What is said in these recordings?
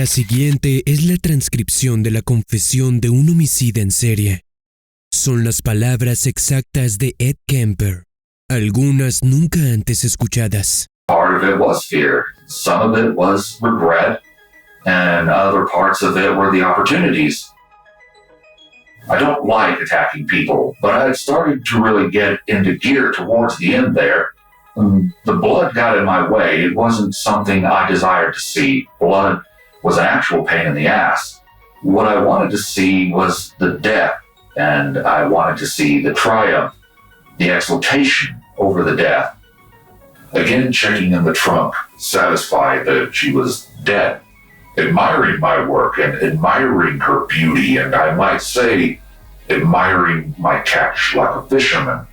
La siguiente es la transcripción de la confesión de un homicida en serie. Son las palabras exactas de Ed Kemper, algunas nunca antes escuchadas. Part of it was fear, some of it was regret, and other parts of it were the opportunities. I don't like attacking people, but I had started to really get into gear towards the end there. The blood got in my way. It wasn't something I desired to see. Blood was an actual pain in the ass. What I wanted to see was the death, and I wanted to see the triumph, the exultation over the death. Again, checking in the trunk, satisfied that she was dead, admiring my work and admiring her beauty, and I might say, admiring my catch like a fisherman.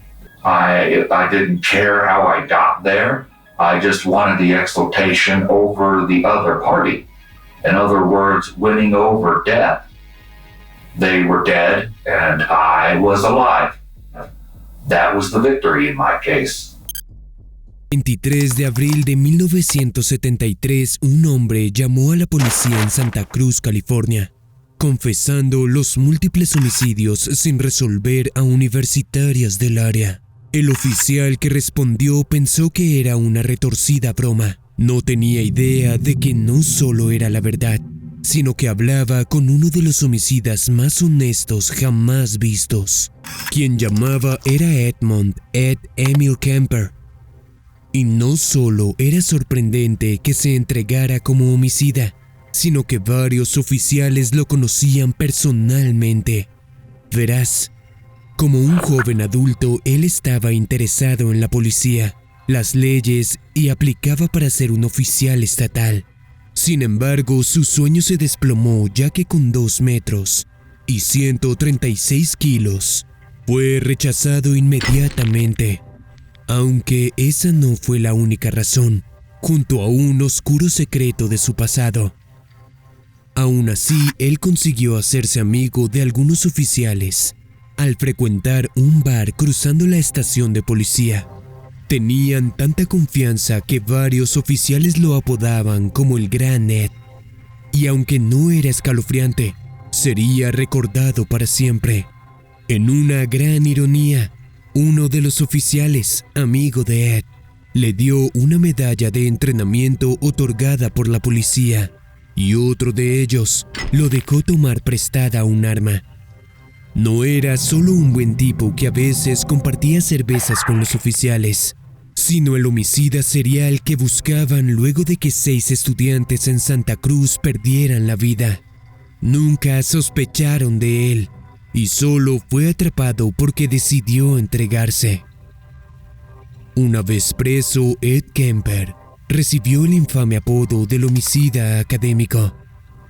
I didn't care how I got there. I just wanted the exultation over the other party. In other words, winning over death. They were dead and I was alive. That was the victory in my case. 23 de abril de 1973, un hombre llamó a la policía en Santa Cruz, California, confesando los múltiples homicidios sin resolver a universitarias del área. El oficial que respondió pensó que era una retorcida broma. No tenía idea de que no solo era la verdad, sino que hablaba con uno de los homicidas más honestos jamás vistos. Quien llamaba era Ed Emil Kemper. Y no solo era sorprendente que se entregara como homicida, sino que varios oficiales lo conocían personalmente. Verás, como un joven adulto, él estaba interesado en la policía, las leyes y aplicaba para ser un oficial estatal. Sin embargo, su sueño se desplomó ya que con 2 metros y 136 kilos, fue rechazado inmediatamente. Aunque esa no fue la única razón, junto a un oscuro secreto de su pasado. Aún así, él consiguió hacerse amigo de algunos oficiales al frecuentar un bar cruzando la estación de policía. Tenían tanta confianza que varios oficiales lo apodaban como el Gran Ed. Y aunque no era escalofriante, sería recordado para siempre. En una gran ironía, uno de los oficiales, amigo de Ed, le dio una medalla de entrenamiento otorgada por la policía, y otro de ellos lo dejó tomar prestada un arma. No era solo un buen tipo que a veces compartía cervezas con los oficiales, sino el homicida serial que buscaban luego de que 6 estudiantes en Santa Cruz perdieran la vida. Nunca sospecharon de él y solo fue atrapado porque decidió entregarse. Una vez preso, Ed Kemper recibió el infame apodo del homicida académico,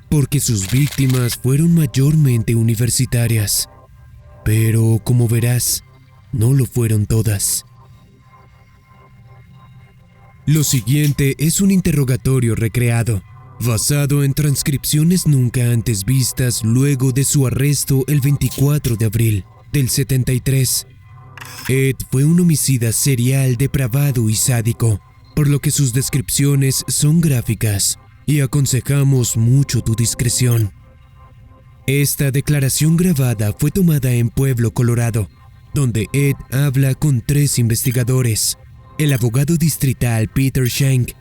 porque sus víctimas fueron mayormente universitarias. Pero, como verás, no lo fueron todas. Lo siguiente es un interrogatorio recreado, basado en transcripciones nunca antes vistas luego de su arresto el 24 de abril del 73. Ed fue un homicida serial depravado y sádico, por lo que sus descripciones son gráficas y aconsejamos mucho tu discreción. Esta declaración grabada fue tomada en Pueblo, Colorado, donde Ed habla con 3 investigadores: el abogado distrital Peter Shank,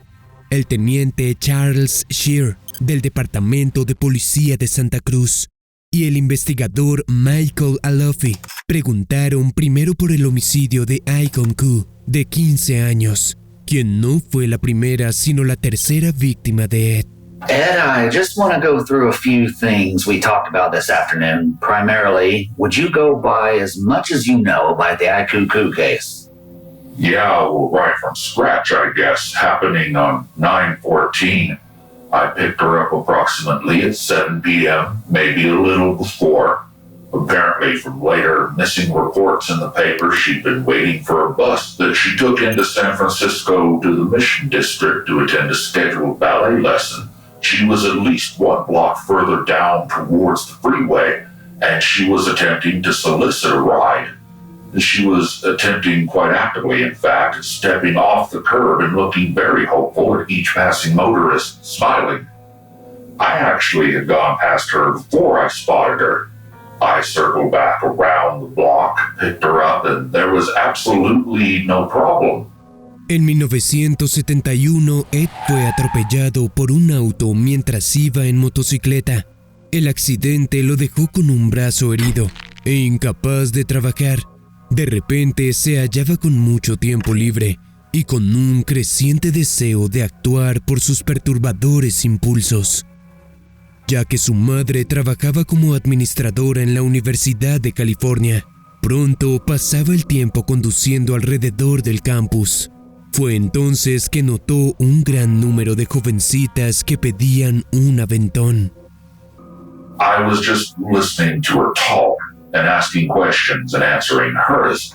el teniente Charles Shear del Departamento de Policía de Santa Cruz y el investigador Michael Alofi. Preguntaron primero por el homicidio de Icon Q, de 15 años, quien no fue la primera sino la tercera víctima de Ed. Ed, I just want to go through a few things we talked about this afternoon. Primarily, would you go by as much as you know about the IQQ case? Yeah, well, right from scratch, I guess, happening on 9/14. I picked her up approximately at 7 p.m., maybe a little before. Apparently, from later missing reports in the paper, she'd been waiting for a bus that she took into San Francisco to the Mission District to attend a scheduled ballet lesson. She was at least 1 block further down towards the freeway, and she was attempting to solicit a ride. She was attempting quite actively, in fact, stepping off the curb and looking very hopeful at each passing motorist, smiling. I actually had gone past her before I spotted her. I circled back around the block, picked her up, and there was absolutely no problem. En 1971, Ed fue atropellado por un auto mientras iba en motocicleta. El accidente lo dejó con un brazo herido e incapaz de trabajar. De repente se hallaba con mucho tiempo libre y con un creciente deseo de actuar por sus perturbadores impulsos. Ya que su madre trabajaba como administradora en la Universidad de California, pronto pasaba el tiempo conduciendo alrededor del campus. Fue entonces que notó un gran número de jovencitas que pedían un aventón. I was just listening to her talk and asking questions and answering hers.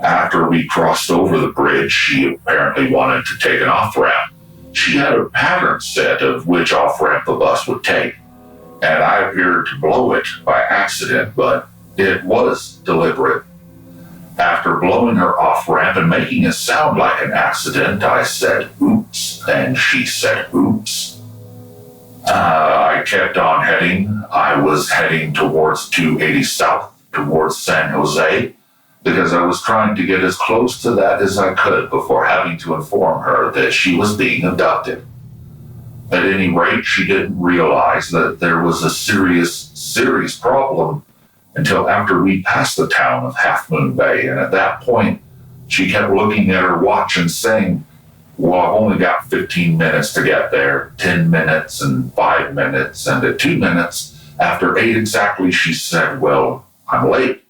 After we crossed over the bridge, she apparently wanted to take an off-ramp. She had a pattern set of which off-ramp the bus would take, and I appeared to blow it by accident, but it was deliberate. After blowing her off-ramp and making it sound like an accident, I said, "Oops," and she said, "Oops." I kept on heading. I was heading towards 280 South, towards San Jose, because I was trying to get as close to that as I could before having to inform her that she was being abducted. At any rate, she didn't realize that there was a serious problem until after we passed the town of Half Moon Bay, and at that point, she kept looking at her watch and saying, "Well, I've only got 15 minutes to get there, 10 minutes and 5 minutes, and at 2 minutes, after 8 exactly, she said, well, I'm late.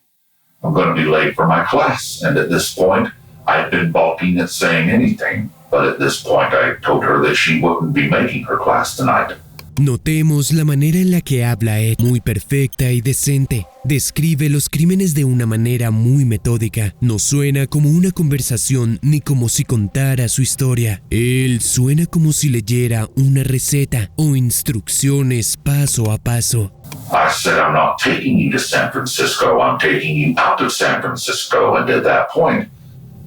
I'm going to be late for my class." And at this point, I'd been balking at saying anything, but at this point, I told her that she wouldn't be making her class tonight. Notemos la manera en la que habla Ed, muy perfecta y decente. Describe los crímenes de una manera muy metódica. No suena como una conversación ni como si contara su historia. Él suena como si leyera una receta o instrucciones paso a paso. I said, "I'm not taking you to San Francisco. I'm taking you out of San Francisco." And at that point,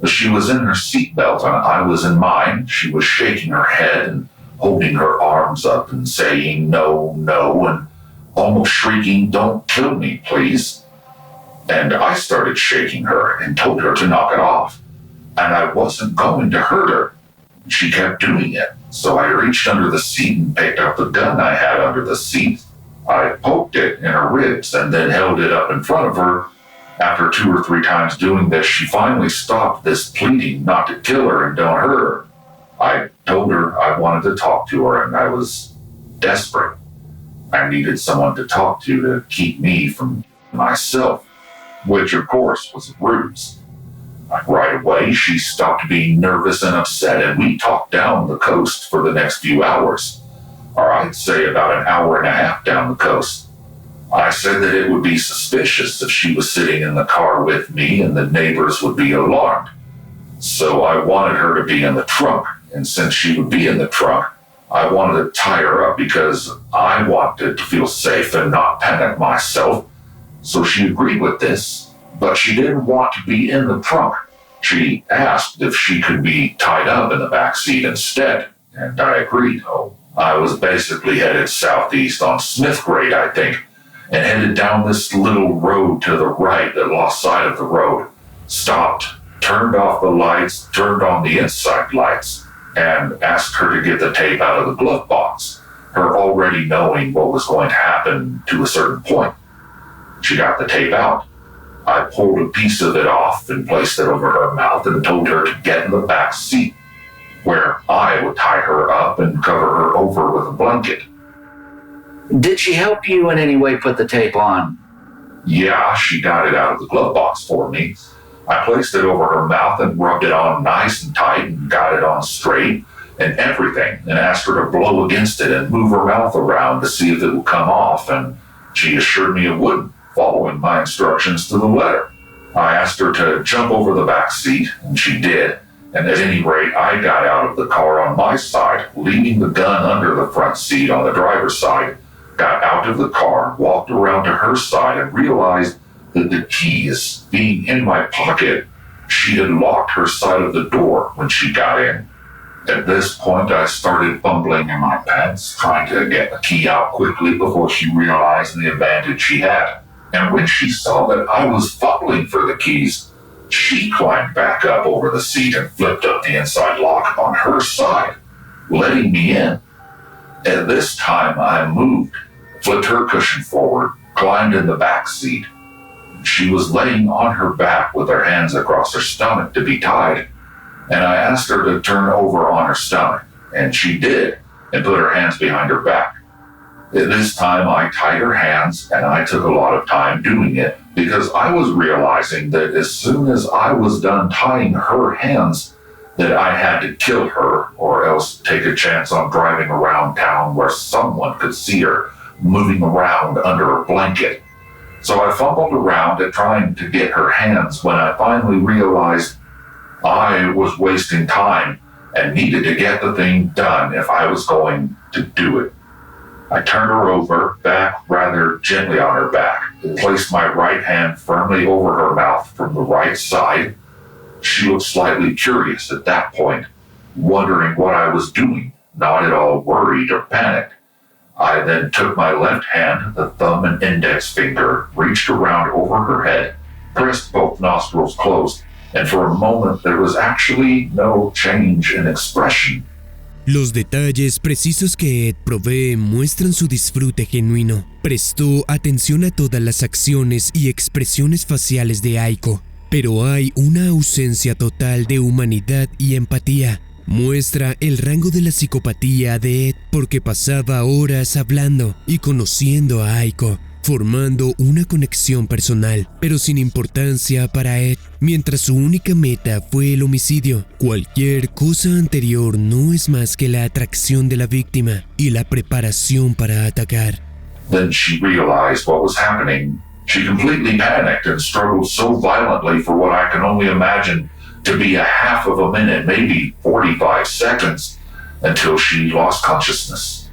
she was in her seatbelt and I was in mine. She was shaking her head and holding her arms up and saying, "No, no," and almost shrieking, "Don't kill me, please." And I started shaking her and told her to knock it off. And I wasn't going to hurt her. She kept doing it. So I reached under the seat and picked up the gun I had under the seat. I poked it in her ribs and then held it up in front of her. After 2 or 3 times doing this, she finally stopped this pleading not to kill her and don't hurt her. I told her I wanted to talk to her and I was desperate. I needed someone to talk to keep me from myself, which of course was a ruse. Right away, she stopped being nervous and upset and we talked down the coast for the next few hours, or I'd say about an hour and a half down the coast. I said that it would be suspicious if she was sitting in the car with me and the neighbors would be alarmed. So I wanted her to be in the trunk. And since she would be in the trunk, I wanted to tie her up because I wanted to feel safe and not panic myself. So she agreed with this, but she didn't want to be in the trunk. She asked if she could be tied up in the back seat instead, and I agreed. I was basically headed southeast on Smith Grade, I think, and headed down this little road to the right that lost sight of the road, stopped, turned off the lights, turned on the inside lights, and asked her to get the tape out of the glove box, her already knowing what was going to happen to a certain point. She got the tape out. I pulled a piece of it off and placed it over her mouth and told her to get in the back seat, where I would tie her up and cover her over with a blanket. Did she help you in any way put the tape on? Yeah, she got it out of the glove box for me. I placed it over her mouth and rubbed it on nice and tight and got it on straight and everything and asked her to blow against it and move her mouth around to see if it would come off, and she assured me it wouldn't, following my instructions to the letter. I asked her to jump over the back seat, and she did, and at any rate, I got out of the car on my side, leaving the gun under the front seat on the driver's side, got out of the car, walked around to her side, and realized that the keys being in my pocket, she had locked her side of the door when she got in. At this point, I started fumbling in my pants, trying to get the key out quickly before she realized the advantage she had. And when she saw that I was fumbling for the keys, she climbed back up over the seat and flipped up the inside lock on her side, letting me in. At this time, I moved, flipped her cushion forward, climbed in the back seat. She was laying on her back with her hands across her stomach to be tied, and I asked her to turn over on her stomach, and she did, and put her hands behind her back. At this time, I tied her hands, and I took a lot of time doing it because I was realizing that as soon as I was done tying her hands, that I had to kill her or else take a chance on driving around town where someone could see her moving around under a blanket. So I fumbled around at trying to get her hands when I finally realized I was wasting time and needed to get the thing done if I was going to do it. I turned her over, back rather gently on her back, and placed my right hand firmly over her mouth from the right side. She looked slightly curious at that point, wondering what I was doing, not at all worried or panicked. I then took my left hand, the thumb and index finger, reached around over her head, pressed both nostrils closed, and for a moment there was actually no change in expression. Los detalles precisos que Ed provee muestran su disfrute genuino. Prestó atención a todas las acciones y expresiones faciales de Aiko, pero hay una ausencia total de humanidad y empatía. Muestra el rango de la psicopatía de Ed porque pasaba horas hablando y conociendo a Aiko, formando una conexión personal, pero sin importancia para Ed, mientras su única meta fue el homicidio. Cualquier cosa anterior no es más que la atracción de la víctima y la preparación para atacar. Then she realized what was happening. She completely panicked and struggled so violently for what I can only imagine to be a half of a minute, maybe 45 seconds, until she lost consciousness.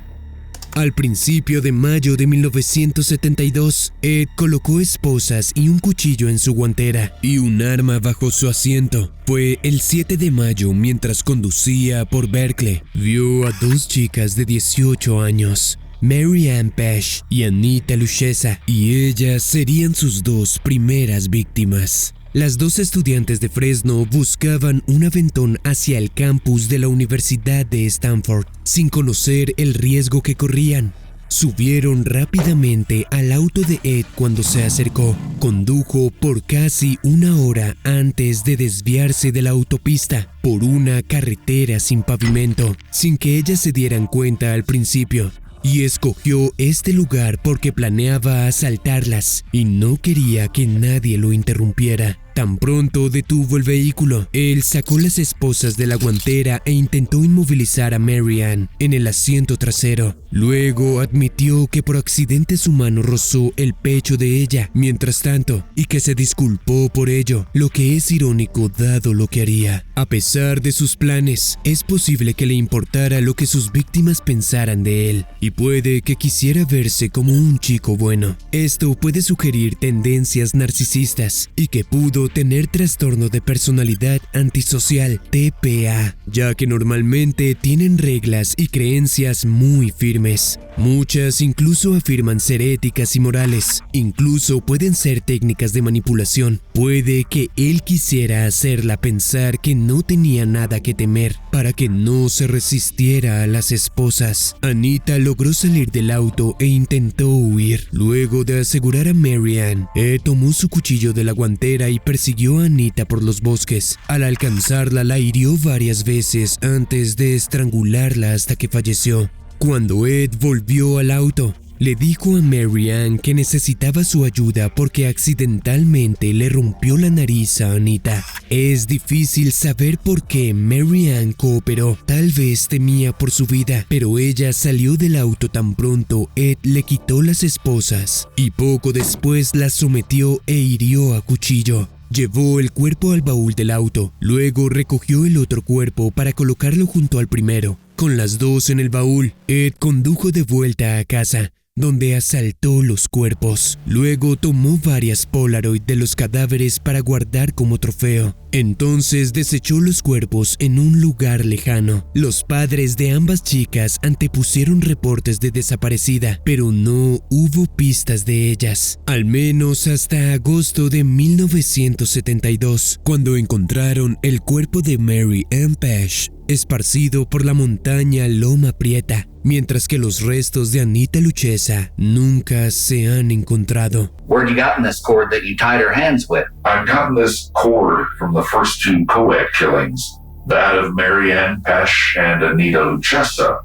Al principio de mayo de 1972, Ed colocó esposas y un cuchillo en su guantera y un arma bajo su asiento. Fue el 7 de mayo mientras conducía por Berkeley. Vio a dos chicas de 18 años, Mary Ann Pesh y Anita Luchesa, y ellas serían sus dos primeras víctimas. Las dos estudiantes de Fresno buscaban un aventón hacia el campus de la Universidad de Stanford, sin conocer el riesgo que corrían. Subieron rápidamente al auto de Ed cuando se acercó. Condujo por casi una hora antes de desviarse de la autopista por una carretera sin pavimento, sin que ellas se dieran cuenta al principio. Y escogió este lugar porque planeaba asaltarlas y no quería que nadie lo interrumpiera. Tan pronto detuvo el vehículo, él sacó las esposas de la guantera e intentó inmovilizar a Mary Ann en el asiento trasero. Luego admitió que por accidente su mano rozó el pecho de ella mientras tanto y que se disculpó por ello, lo que es irónico dado lo que haría. A pesar de sus planes, es posible que le importara lo que sus víctimas pensaran de él y puede que quisiera verse como un chico bueno. Esto puede sugerir tendencias narcisistas y que pudo tener trastorno de personalidad antisocial, TPA, ya que normalmente tienen reglas y creencias muy firmes. Muchas incluso afirman ser éticas y morales, incluso pueden ser técnicas de manipulación. Puede que él quisiera hacerla pensar que no tenía nada que temer para que no se resistiera a las esposas. Anita logró salir del auto e intentó huir. Luego de asegurar a Mary Ann, Ed tomó su cuchillo de la guantera y persiguió a Anita por los bosques. Al alcanzarla, la hirió varias veces antes de estrangularla hasta que falleció. Cuando Ed volvió al auto, le dijo a Mary Ann que necesitaba su ayuda porque accidentalmente le rompió la nariz a Anita. Es difícil saber por qué Mary Ann cooperó. Tal vez temía por su vida, pero ella salió del auto tan pronto Ed le quitó las esposas y poco después las sometió e hirió a cuchillo. Llevó el cuerpo al baúl del auto, luego recogió el otro cuerpo para colocarlo junto al primero. Con las dos en el baúl, Ed condujo de vuelta a casa. donde asaltó los cuerpos. Luego tomó varias Polaroid de los cadáveres para guardar como trofeo. Entonces desechó los cuerpos en un lugar lejano. Los padres de ambas chicas antepusieron reportes de desaparecida, pero no hubo pistas de ellas, al menos hasta agosto de 1972, cuando encontraron el cuerpo de Mary Ann Pesh esparcido por la montaña Loma Prieta, mientras que los restos de Anita Luchesa nunca se han encontrado. Where'd you gotten this cord that you tied her hands with? I've gotten this cord from the first two co-ed killings, that of Mary Ann Pesh and Anita Luchesa.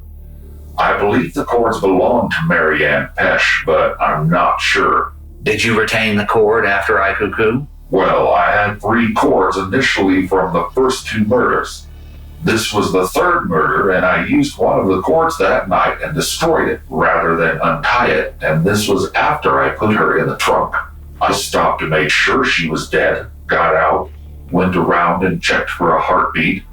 I believe the cords belong to Mary Ann Pesh, but I'm not sure. Did you retain the cord after Ikuku? Well, I had 3 cords initially from the first 2 murders. This was the 3rd murder, and I used one of the cords that night and destroyed it rather than untie it, and this was after I put her in the trunk. I stopped to make sure she was dead, got out, went around and checked for a heartbeat.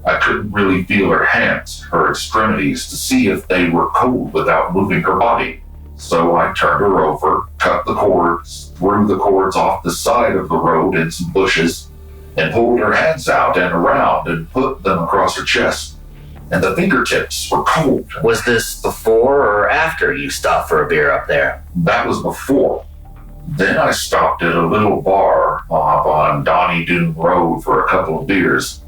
I couldn't really feel her hands, her extremities, to see if they were cold without moving her body. So I turned her over, cut the cords, threw the cords off the side of the road in some bushes, and pulled her hands out and around and put them across her chest. And the fingertips were cold. Was this before or after you stopped for a beer up there? That was before. Then I stopped at a little bar up on Donnie Doon Road for a couple of beers.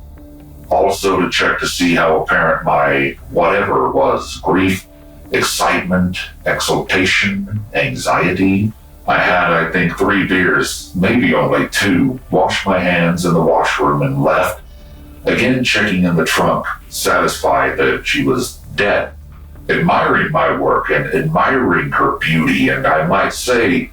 Also to check to see how apparent my whatever was, grief, excitement, exultation, anxiety. I had, I think, 3 beers, maybe only 2, washed my hands in the washroom and left. Again checking in the trunk, satisfied that she was dead. Admiring my work and admiring her beauty, and I might say,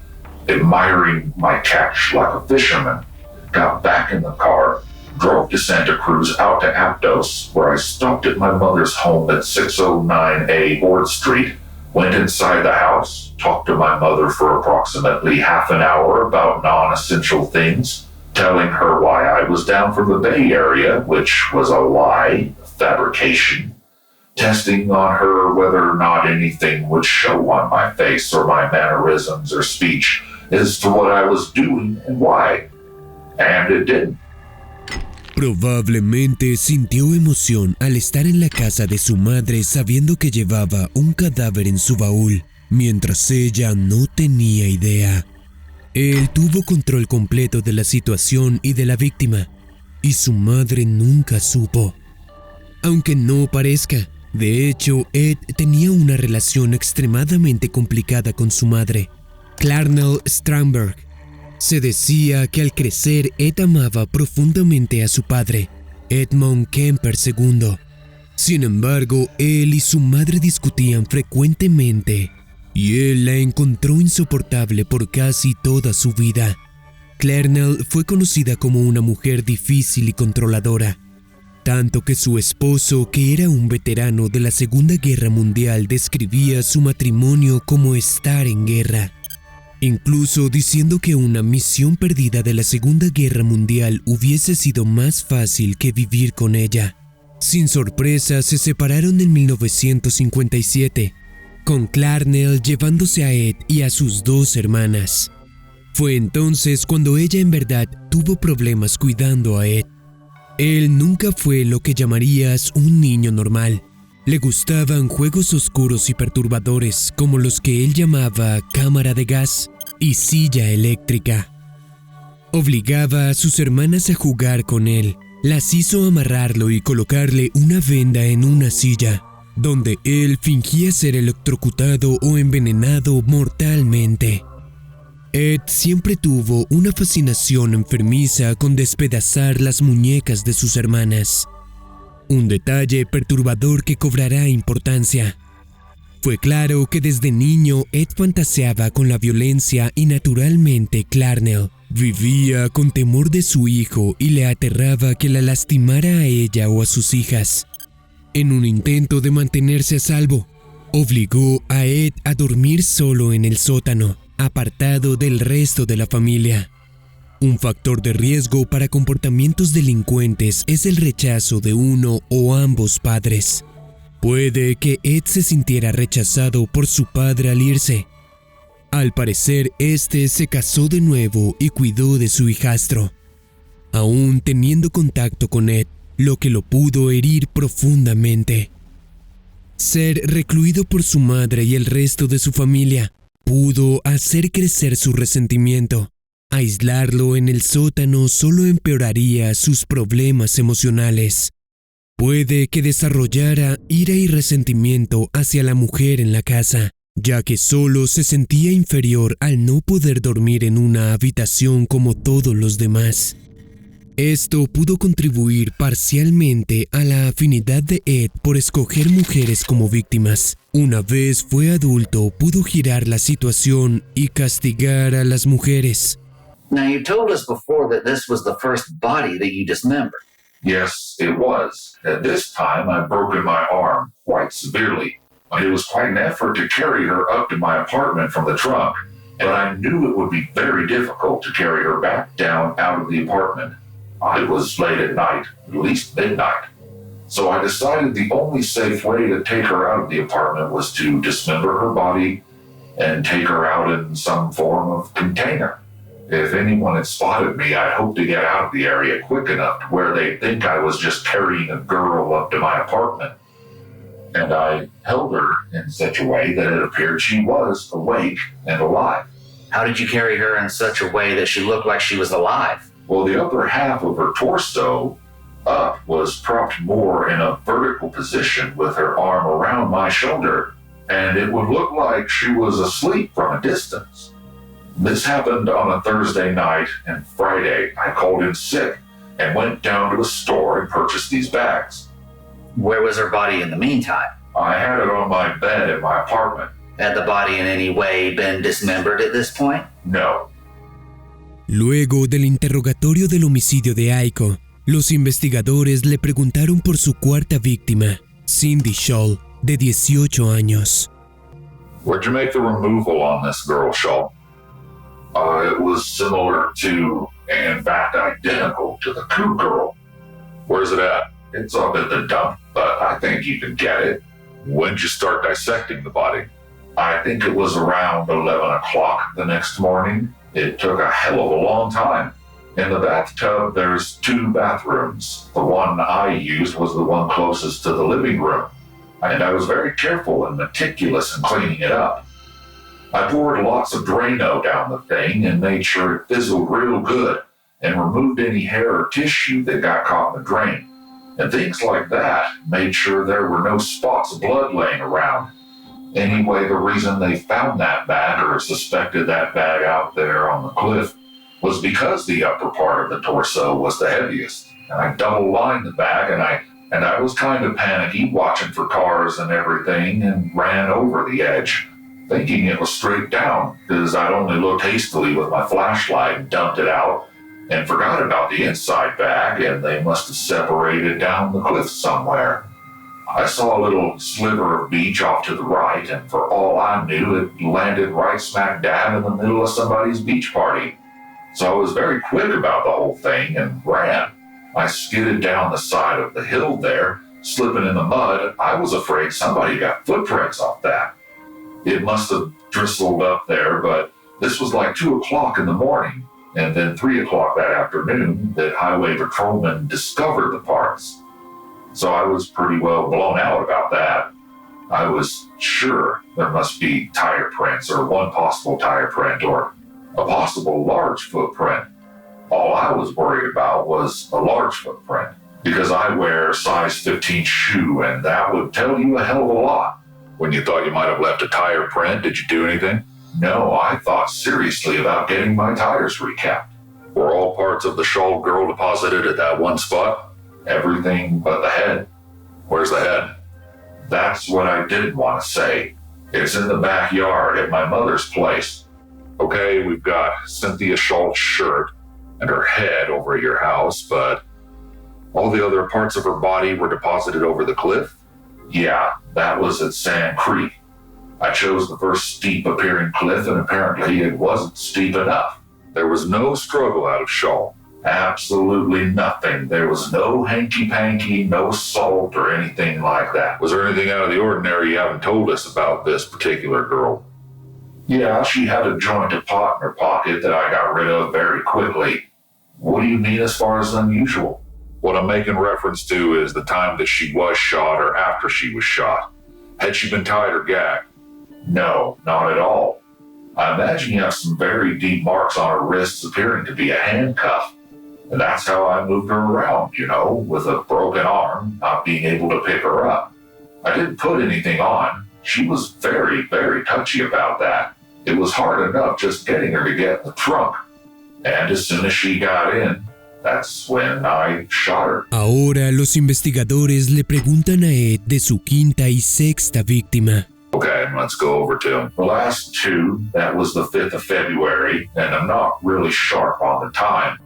admiring my catch like a fisherman. Got back in the car, drove to Santa Cruz out to Aptos, where I stopped at my mother's home at 609A Ord Street. Went inside the house, talked to my mother for approximately half an hour about non-essential things, telling her why I was down from the Bay Area, which was a lie, a fabrication, testing on her whether or not anything would show on my face or my mannerisms or speech as to what I was doing and why. And it didn't. Probablemente sintió emoción al estar en la casa de su madre sabiendo que llevaba un cadáver en su baúl, mientras ella no tenía idea. Él tuvo control completo de la situación y de la víctima, y su madre nunca supo. Aunque no parezca, de hecho, Ed tenía una relación extremadamente complicada con su madre, Clarnell Strandberg. Se decía que al crecer Ed amaba profundamente a su padre, Edmund Kemper II. Sin embargo, él y su madre discutían frecuentemente, y él la encontró insoportable por casi toda su vida. Clarnell fue conocida como una mujer difícil y controladora, tanto que su esposo, que era un veterano de la Segunda Guerra Mundial, describía su matrimonio como estar en guerra, incluso diciendo que una misión perdida de la Segunda Guerra Mundial hubiese sido más fácil que vivir con ella. Sin sorpresa, se separaron en 1957, con Clarnell llevándose a Ed y a sus 2 hermanas. Fue entonces cuando ella en verdad tuvo problemas cuidando a Ed. Él nunca fue lo que llamarías un niño normal. Le gustaban juegos oscuros y perturbadores como los que él llamaba cámara de gas y silla eléctrica. Obligaba a sus hermanas a jugar con él. Las hizo amarrarlo y colocarle una venda en una silla, donde él fingía ser electrocutado o envenenado mortalmente. Ed siempre tuvo una fascinación enfermiza con despedazar las muñecas de sus hermanas. Un detalle perturbador que cobrará importancia. Fue claro que desde niño Ed fantaseaba con la violencia y naturalmente Clarnell vivía con temor de su hijo y le aterraba que la lastimara a ella o a sus hijas. En un intento de mantenerse a salvo, obligó a Ed a dormir solo en el sótano, apartado del resto de la familia. Un factor de riesgo para comportamientos delincuentes es el rechazo de uno o ambos padres. Puede que Ed se sintiera rechazado por su padre al irse. Al parecer, este se casó de nuevo y cuidó de su hijastro, aún teniendo contacto con Ed, lo que lo pudo herir profundamente. Ser recluido por su madre y el resto de su familia pudo hacer crecer su resentimiento. Aislarlo en el sótano solo empeoraría sus problemas emocionales. Puede que desarrollara ira y resentimiento hacia la mujer en la casa, ya que solo se sentía inferior al no poder dormir en una habitación como todos los demás. Esto pudo contribuir parcialmente a la afinidad de Ed por escoger mujeres como víctimas. Una vez fue adulto, pudo girar la situación y castigar a las mujeres. Now, you told us before that this was the first body that you dismembered. Yes, it was. At this time, I'd broken my arm quite severely. It was quite an effort to carry her up to my apartment from the trunk, and I knew it would be very difficult to carry her back down out of the apartment. It was late at night, at least midnight. So I decided the only safe way to take her out of the apartment was to dismember her body and take her out in some form of container. If anyone had spotted me, I'd hoped to get out of the area quick enough to where they'd think I was just carrying a girl up to my apartment. And I held her in such a way that it appeared she was awake and alive. How did you carry her in such a way that she looked like she was alive? Well, the upper half of her torso up was propped more in a vertical position with her arm around my shoulder, and it would look like she was asleep from a distance. This happened on a Thursday night, and Friday I called in sick and went down to a store and purchased these bags. Where was her body in the meantime? I had it on my bed in my apartment. Had the body in any way been dismembered at this point? No. Luego del interrogatorio del homicidio de Aiko, los investigadores le preguntaron por su cuarta víctima, Cindy Scholl, de 18 años. Where'd you make the removal on this girl, Scholl? It was similar to, and in fact identical to the coup girl. Where's it at? It's up at the dump, but I think you can get it. When'd you start dissecting the body? I think it was around 11 o'clock the next morning. It took a hell of a long time. In the bathtub, there's 2 bathrooms. The one I used was the one closest to the living room, and I was very careful and meticulous in cleaning it up. I poured lots of Drano down the thing and made sure it fizzled real good and removed any hair or tissue that got caught in the drain. And things like that, made sure there were no spots of blood laying around. Anyway, the reason they found that bag or suspected that bag out there on the cliff was because the upper part of the torso was the heaviest. And I double-lined the bag and I was kind of panicky watching for cars and everything and ran over the edge, thinking it was straight down because I'd only looked hastily with my flashlight and dumped it out and forgot about the inside bag, and they must have separated down the cliff somewhere. I saw a little sliver of beach off to the right, and for all I knew, it landed right smack dab in the middle of somebody's beach party. So I was very quick about the whole thing and ran. I skidded down the side of the hill there, slipping in the mud. I was afraid somebody got footprints off that. It must have drizzled up there, but this was like 2 o'clock in the morning, and then 3 o'clock that afternoon that highway patrolmen discovered the parts. So I was pretty well blown out about that. I was sure there must be tire prints or one possible tire print or a possible large footprint. All I was worried about was a large footprint because I wear a size 15 shoe, and that would tell you a hell of a lot. When you thought you might have left a tire print, did you do anything? No, I thought seriously about getting my tires recapped. Were all parts of the Scholl girl deposited at that one spot? Everything but the head. Where's the head? That's what I didn't want to say. It's in the backyard at my mother's place. Okay, we've got Cynthia Scholl's shirt and her head over at your house, but all the other parts of her body were deposited over the cliff? Yeah, that was at Sand Creek. I chose the first steep appearing cliff, and apparently it wasn't steep enough. There was no struggle out of Scholl. Absolutely nothing. There was no hanky-panky, no salt or anything like that. Was there anything out of the ordinary you haven't told us about this particular girl? Yeah, she had a joint of pot in her pocket that I got rid of very quickly. What do you mean as far as unusual? What I'm making reference to is the time that she was shot or after she was shot. Had she been tied or gagged? No, not at all. I imagine you have some very deep marks on her wrists appearing to be a handcuff. And that's how I moved her around, with a broken arm, not being able to pick her up. I didn't put anything on. She was very, very touchy about that. It was hard enough just getting her to get in the trunk. And as soon as she got in, that's when I shot her. Ahora los investigadores le preguntan a Ed de su quinta y sexta víctima. Okay, let's go over to The last two, that was the 5th of February, and I'm not really sharp on the time.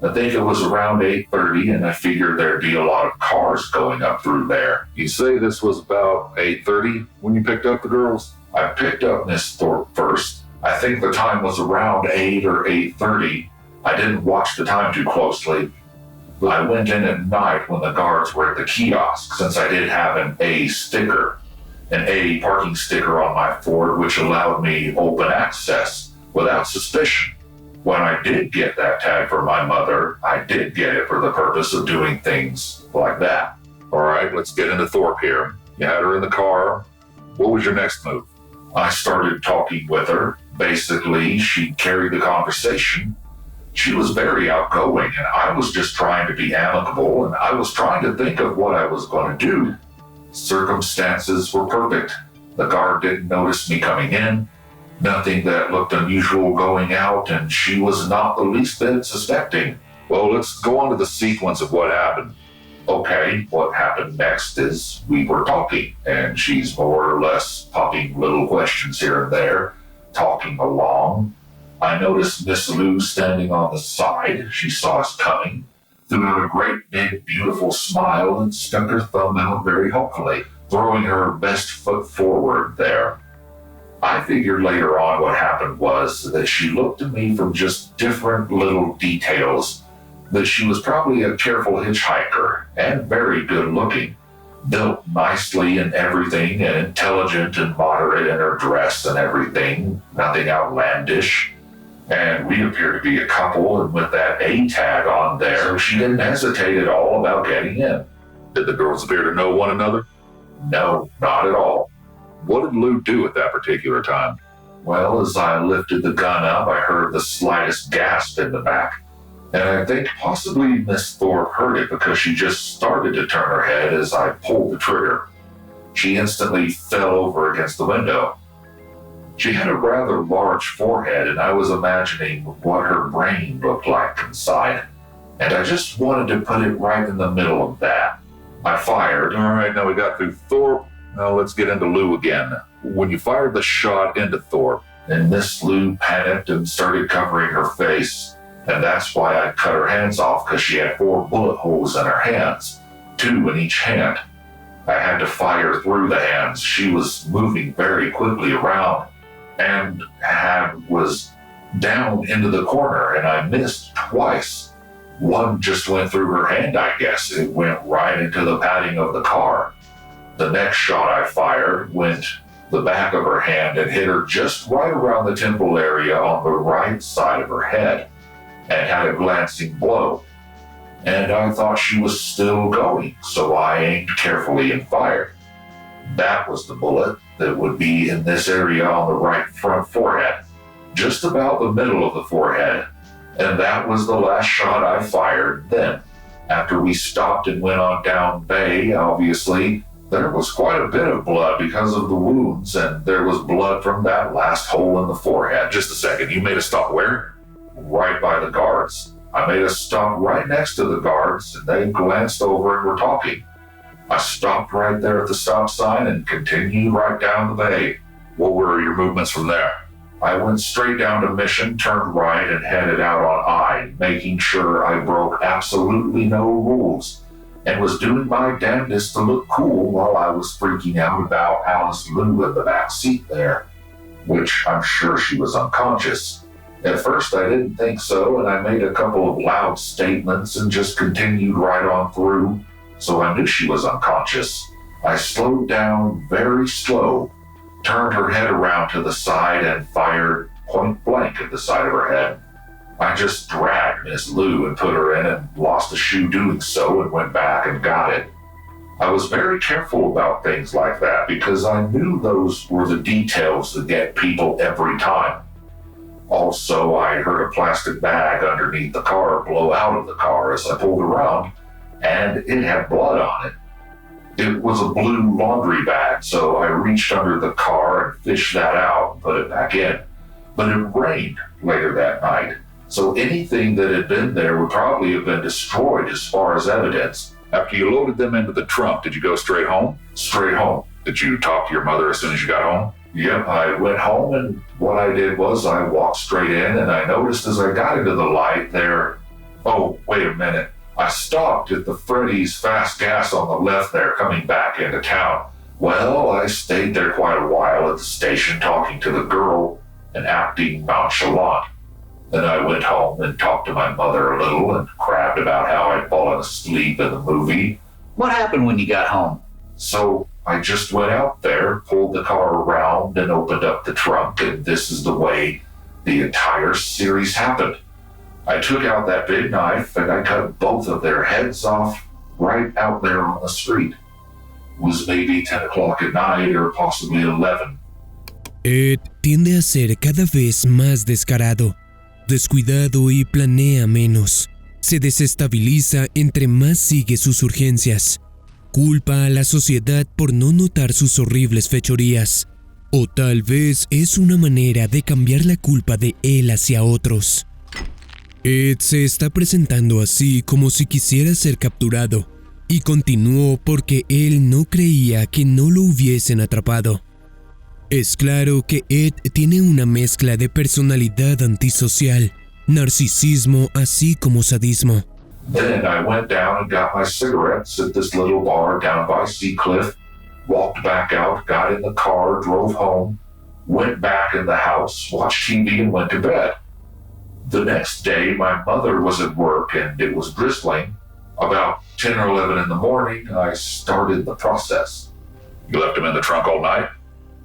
I think it was around 8:30, and I figured there'd be a lot of cars going up through there. You say this was about 8:30 when you picked up the girls? I picked up Miss Thorpe first. I think the time was around 8 or 8:30. I didn't watch the time too closely. I went in at night when the guards were at the kiosk, since I did have an A parking sticker on my Ford, which allowed me open access without suspicion. When I did get that tag from my mother, I did get it for the purpose of doing things like that. All right, let's get into Thorpe here. You had her in the car. What was your next move? I started talking with her. Basically, she carried the conversation. She was very outgoing, and I was just trying to be amicable, and I was trying to think of what I was going to do. Circumstances were perfect. The guard didn't notice me coming in. Nothing that looked unusual going out, and she was not the least bit suspecting. Well, let's go on to the sequence of what happened. Okay, what happened next is we were talking, and she's more or less popping little questions here and there, talking along. I noticed Miss Lou standing on the side. She saw us coming, threw out a great big beautiful smile, and stuck her thumb out very hopefully, throwing her best foot forward there. I figured later on what happened was that she looked at me from just different little details, that she was probably a careful hitchhiker and very good looking, built nicely and everything, and intelligent and moderate in her dress and everything, nothing outlandish. And we appeared to be a couple, and with that A tag on there, she didn't hesitate at all about getting in. Did the girls appear to know one another? No, not at all. What did Lou do at that particular time? Well, as I lifted the gun up, I heard the slightest gasp in the back. And I think possibly Miss Thorpe heard it because she just started to turn her head as I pulled the trigger. She instantly fell over against the window. She had a rather large forehead, and I was imagining what her brain looked like inside. And I just wanted to put it right in the middle of that. I fired. All right, now we got through Thorpe. Now let's get into Lou again. When you fired the shot into Thorpe, and Miss Lou panicked and started covering her face. And that's why I cut her hands off, because she had 4 bullet holes in her hands, 2 in each hand. I had to fire through the hands. She was moving very quickly around and was down into the corner, and I missed twice. One just went through her hand, I guess. It went right into the padding of the car. The next shot I fired went the back of her hand and hit her just right around the temple area on the right side of her head, and had a glancing blow. And I thought she was still going, so I aimed carefully and fired. That was the bullet that would be in this area on the right front forehead, just about the middle of the forehead. And that was the last shot I fired then. After we stopped and went on down Bay, obviously, there was quite a bit of blood because of the wounds, and there was blood from that last hole in the forehead. Just a second, you made a stop where? Right by the guards. I made a stop right next to the guards, and they glanced over and were talking. I stopped right there at the stop sign and continued right down the bay. What were your movements from there? I went straight down to Mission, turned right, and headed out on I, making sure I broke absolutely no rules, and was doing my damnedest to look cool while I was freaking out about Alice Lou in the back seat there, which I'm sure she was unconscious. At first, I didn't think so, and I made a couple of loud statements and just continued right on through, so I knew she was unconscious. I slowed down very slow, turned her head around to the side, and fired point blank at the side of her head. I just dragged Miss Lou and put her in and lost a shoe doing so and went back and got it. I was very careful about things like that because I knew those were the details that get people every time. Also, I heard a plastic bag underneath the car blow out of the car as I pulled around, and it had blood on it. It was a blue laundry bag, so I reached under the car and fished that out and put it back in. But it rained later that night, so anything that had been there would probably have been destroyed as far as evidence. After you loaded them into the trunk, did you go straight home? Straight home. Did you talk to your mother as soon as you got home? Yep, I went home, and what I did was I walked straight in, and I noticed as I got into the light there, oh, wait a minute. I stopped at the Freddy's Fast Gas on the left there coming back into town. Well, I stayed there quite a while at the station talking to the girl and acting nonchalant. Then I went home and talked to my mother a little and crabbed about how I'd fallen asleep in the movie. What happened when you got home? So I just went out there, pulled the car around, and opened up the trunk, and this is the way the entire series happened. I took out that big knife, and I cut both of their heads off right out there on the street. It was maybe 10 o'clock at night or possibly 11. Ed tiende a ser cada vez más descarado, descuidado y planea menos. Se desestabiliza entre más sigue sus urgencias. Culpa a la sociedad por no notar sus horribles fechorías. O tal vez es una manera de cambiar la culpa de él hacia otros. Ed se está presentando así como si quisiera ser capturado, y continuó porque él no creía que no lo hubiesen atrapado. Es claro que Ed tiene una mezcla de personalidad antisocial, narcisismo así como sadismo. Then I went down and got my cigarettes at this little bar down by Seacliff, walked back out, got in the car, drove home, went back in the house, watched TV, and went to bed. The next day, my mother was at work and it was drizzling. About 10 or 11 in the morning, I started the process. You left them in the trunk all night?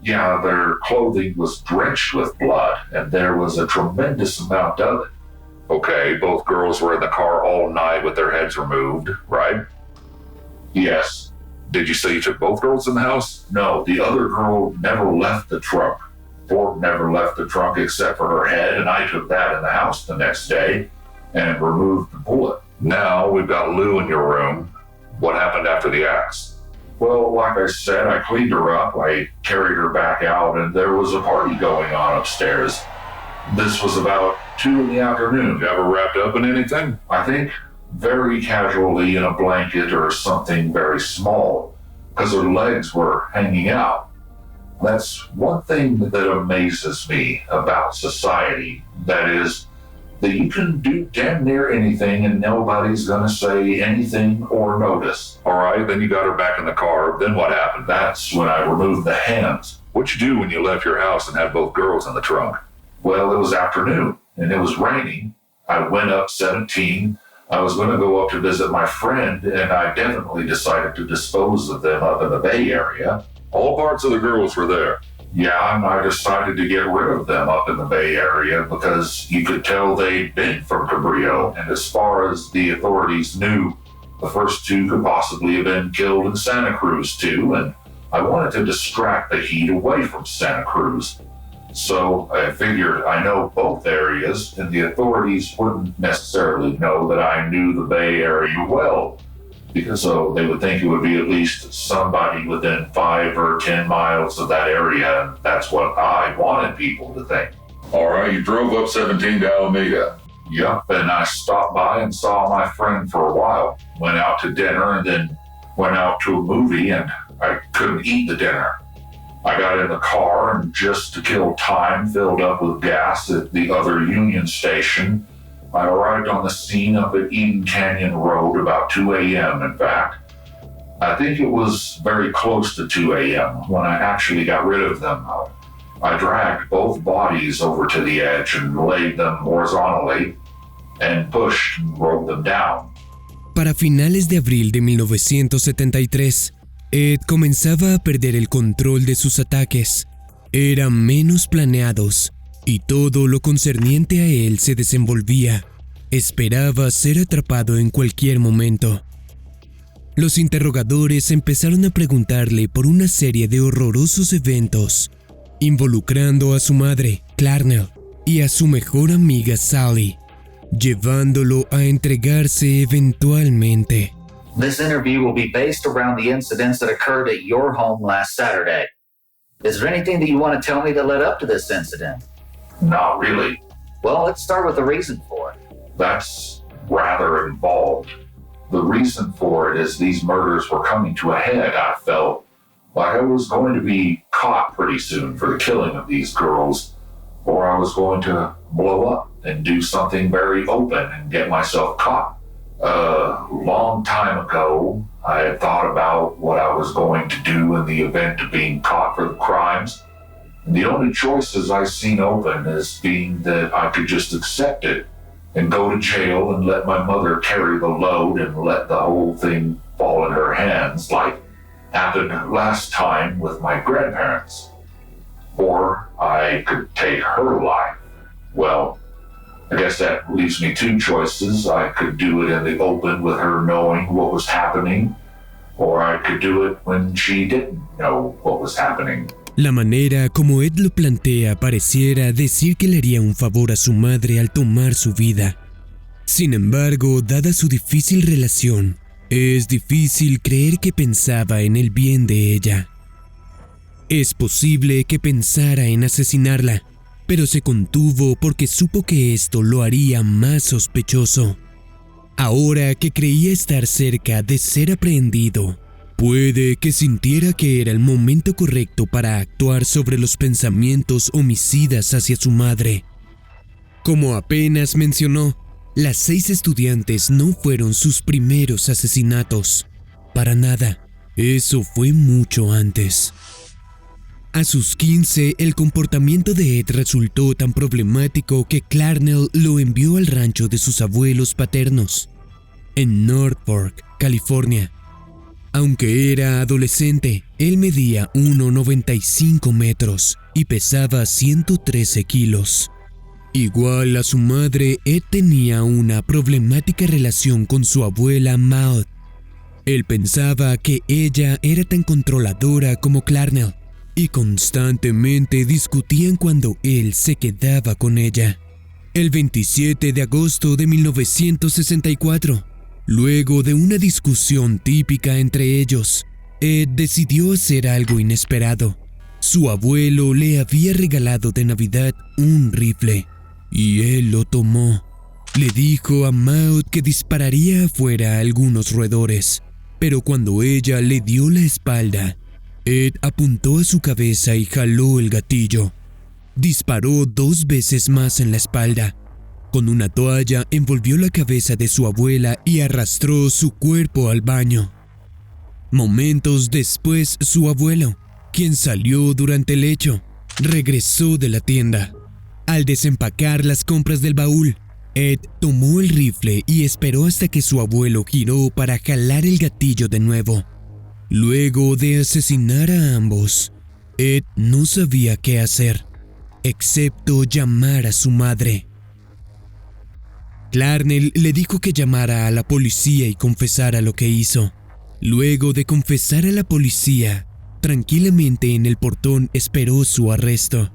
Yeah, their clothing was drenched with blood, and there was a tremendous amount of it. Okay, both girls were in the car all night with their heads removed, right? Yes. Did you say you took both girls in the house? No, the other girl never left the trunk. Ford never left the trunk except for her head, and I took that in the house the next day and removed the bullet. Now we've got Lou in your room. What happened after the acts? Well, like I said, I cleaned her up, I carried her back out, and there was a party going on upstairs. This was about 2 in the afternoon. You ever wrapped up in anything? I think very casually in a blanket or something very small, because her legs were hanging out. That's one thing that amazes me about society, that is, that you can do damn near anything and nobody's gonna say anything or notice. All right, then you got her back in the car. Then what happened? That's when I removed the hands. What'd you do when you left your house and had both girls in the trunk? Well, it was afternoon and it was raining. I went up 17. I was going to go up to visit my friend, and I definitely decided to dispose of them up in the Bay Area. All parts of the girls were there. Yeah, and I decided to get rid of them up in the Bay Area because you could tell they'd been from Cabrillo, and as far as the authorities knew, the first 2 could possibly have been killed in Santa Cruz too, and I wanted to distract the heat away from Santa Cruz. So I figured I know both areas, and the authorities wouldn't necessarily know that I knew the Bay Area well, because so they would think it would be at least somebody within 5 or 10 miles of that area, and that's what I wanted people to think. All right, you drove up 17 to Alameda. Yup, and I stopped by and saw my friend for a while, went out to dinner, and then went out to a movie, and I couldn't eat the dinner. I got in the car and just to kill time filled up with gas at the other Union station. I arrived on the scene up at Eden Canyon Road about 2 a.m. in fact. I think it was very close to 2 a.m. when I actually got rid of them. I dragged both bodies over to the edge and laid them horizontally and pushed and rolled them down. Para finales de abril de 1973, Ed comenzaba a perder el control de sus ataques. Eran menos planeados y todo lo concerniente a él se desenvolvía. Esperaba ser atrapado en cualquier momento. Los interrogadores empezaron a preguntarle por una serie de horrorosos eventos, involucrando a su madre, Clarnell, y a su mejor amiga Sally, llevándolo a entregarse eventualmente. This interview will be based around the incidents that occurred at your home last Saturday. Is there anything that you want to tell me that led up to this incident? Not really. Well, let's start with the reason for it. That's rather involved. The reason for it is these murders were coming to a head. I felt like I was going to be caught pretty soon for the killing of these girls, or I was going to blow up and do something very open and get myself caught. A long time ago, I had thought about what I was going to do in the event of being caught for the crimes. And the only choices I've seen open is being that I could just accept it and go to jail and let my mother carry the load and let the whole thing fall in her hands like happened last time with my grandparents. Or I could take her life. Well, I guess that leaves me two choices. I could do it in the open with her knowing what was happening, or I could do it when she didn't know what was happening. La manera como Ed lo plantea pareciera decir que le haría un favor a su madre al tomar su vida. Sin embargo, dada su difícil relación, es difícil creer que pensaba en el bien de ella. Es posible que pensara en asesinarla, pero se contuvo porque supo que esto lo haría más sospechoso. Ahora que creía estar cerca de ser aprehendido, puede que sintiera que era el momento correcto para actuar sobre los pensamientos homicidas hacia su madre. Como apenas mencionó, las 6 estudiantes no fueron sus primeros asesinatos. Para nada, eso fue mucho antes. A sus 15, el comportamiento de Ed resultó tan problemático que Clarnell lo envió al rancho de sus abuelos paternos, en North Fork, California. Aunque era adolescente, él medía 1,95 metros y pesaba 113 kilos. Igual a su madre, Ed tenía una problemática relación con su abuela Maud. Él pensaba que ella era tan controladora como Clarnell y constantemente discutían cuando él se quedaba con ella. El 27 de agosto de 1964, luego de una discusión típica entre ellos, Ed decidió hacer algo inesperado. Su abuelo le había regalado de Navidad un rifle, y él lo tomó. Le dijo a Maud que dispararía afuera a algunos roedores, pero cuando ella le dio la espalda, Ed apuntó a su cabeza y jaló el gatillo. Disparó 2 veces más en la espalda. Con una toalla envolvió la cabeza de su abuela y arrastró su cuerpo al baño. Momentos después, su abuelo, quien salió durante el hecho, regresó de la tienda. Al desempacar las compras del baúl, Ed tomó el rifle y esperó hasta que su abuelo giró para jalar el gatillo de nuevo. Luego de asesinar a ambos, Ed no sabía qué hacer, excepto llamar a su madre. Clarnell le dijo que llamara a la policía y confesara lo que hizo. Luego de confesar a la policía, tranquilamente en el portón esperó su arresto.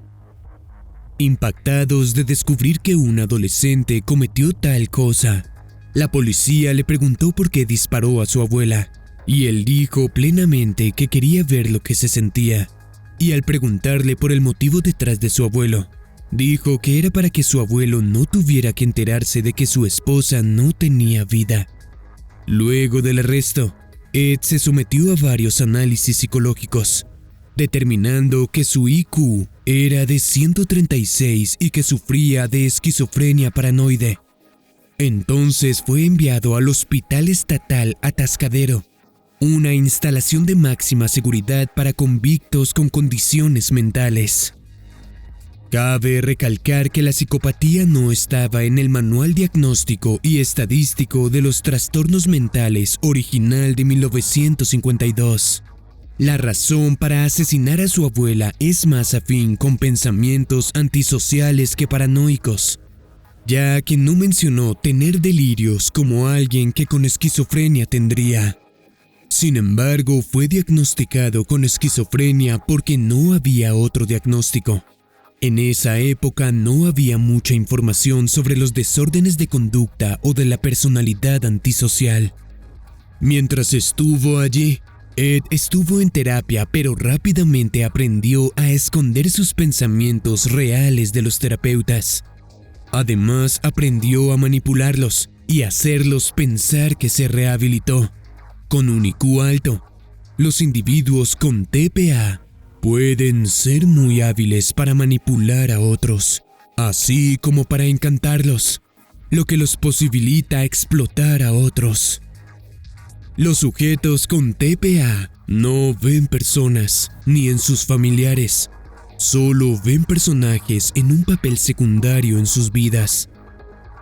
Impactados de descubrir que un adolescente cometió tal cosa, la policía le preguntó por qué disparó a su abuela, y él dijo plenamente que quería ver lo que se sentía. Y al preguntarle por el motivo detrás de su abuelo, dijo que era para que su abuelo no tuviera que enterarse de que su esposa no tenía vida. Luego del arresto, Ed se sometió a varios análisis psicológicos, determinando que su IQ era de 136 y que sufría de esquizofrenia paranoide. Entonces fue enviado al Hospital Estatal Atascadero, una instalación de máxima seguridad para convictos con condiciones mentales. Cabe recalcar que la psicopatía no estaba en el Manual Diagnóstico y Estadístico de los Trastornos Mentales original de 1952. La razón para asesinar a su abuela es más afín con pensamientos antisociales que paranoicos, ya que no mencionó tener delirios como alguien que con esquizofrenia tendría. Sin embargo, fue diagnosticado con esquizofrenia porque no había otro diagnóstico. En esa época no había mucha información sobre los desórdenes de conducta o de la personalidad antisocial. Mientras estuvo allí, Ed estuvo en terapia, pero rápidamente aprendió a esconder sus pensamientos reales de los terapeutas. Además, aprendió a manipularlos y hacerlos pensar que se rehabilitó. Con un IQ alto, los individuos con TPA pueden ser muy hábiles para manipular a otros, así como para encantarlos, lo que los posibilita explotar a otros. Los sujetos con TPA no ven personas ni en sus familiares, solo ven personajes en un papel secundario en sus vidas.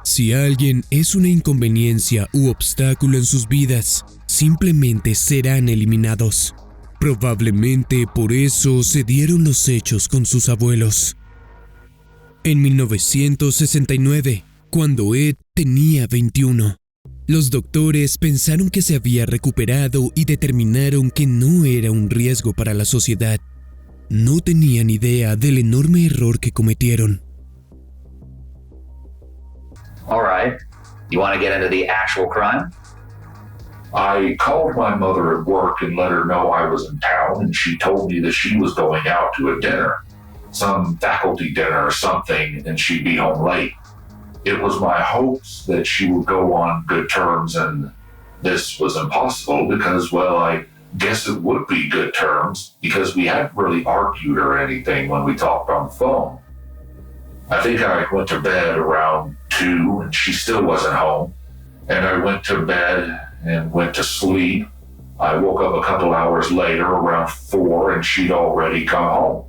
Si alguien es una inconveniencia u obstáculo en sus vidas, simplemente serán eliminados. Probablemente por eso se dieron los hechos con sus abuelos. En 1969, cuando Ed tenía 21, los doctores pensaron que se había recuperado y determinaron que no era un riesgo para la sociedad. No tenían idea del enorme error que cometieron. All right. You want to get into the actual crime? I called my mother at work and let her know I was in town, and she told me that she was going out to a dinner, some faculty dinner or something, and she'd be home late. It was my hopes that she would go on good terms, and this was impossible because, well, I guess it would be good terms because we hadn't really argued or anything when we talked on the phone. I think I went to bed around 2 and she still wasn't home, and I went to bed and went to sleep. I woke up a couple hours later around 4 and she'd already come home.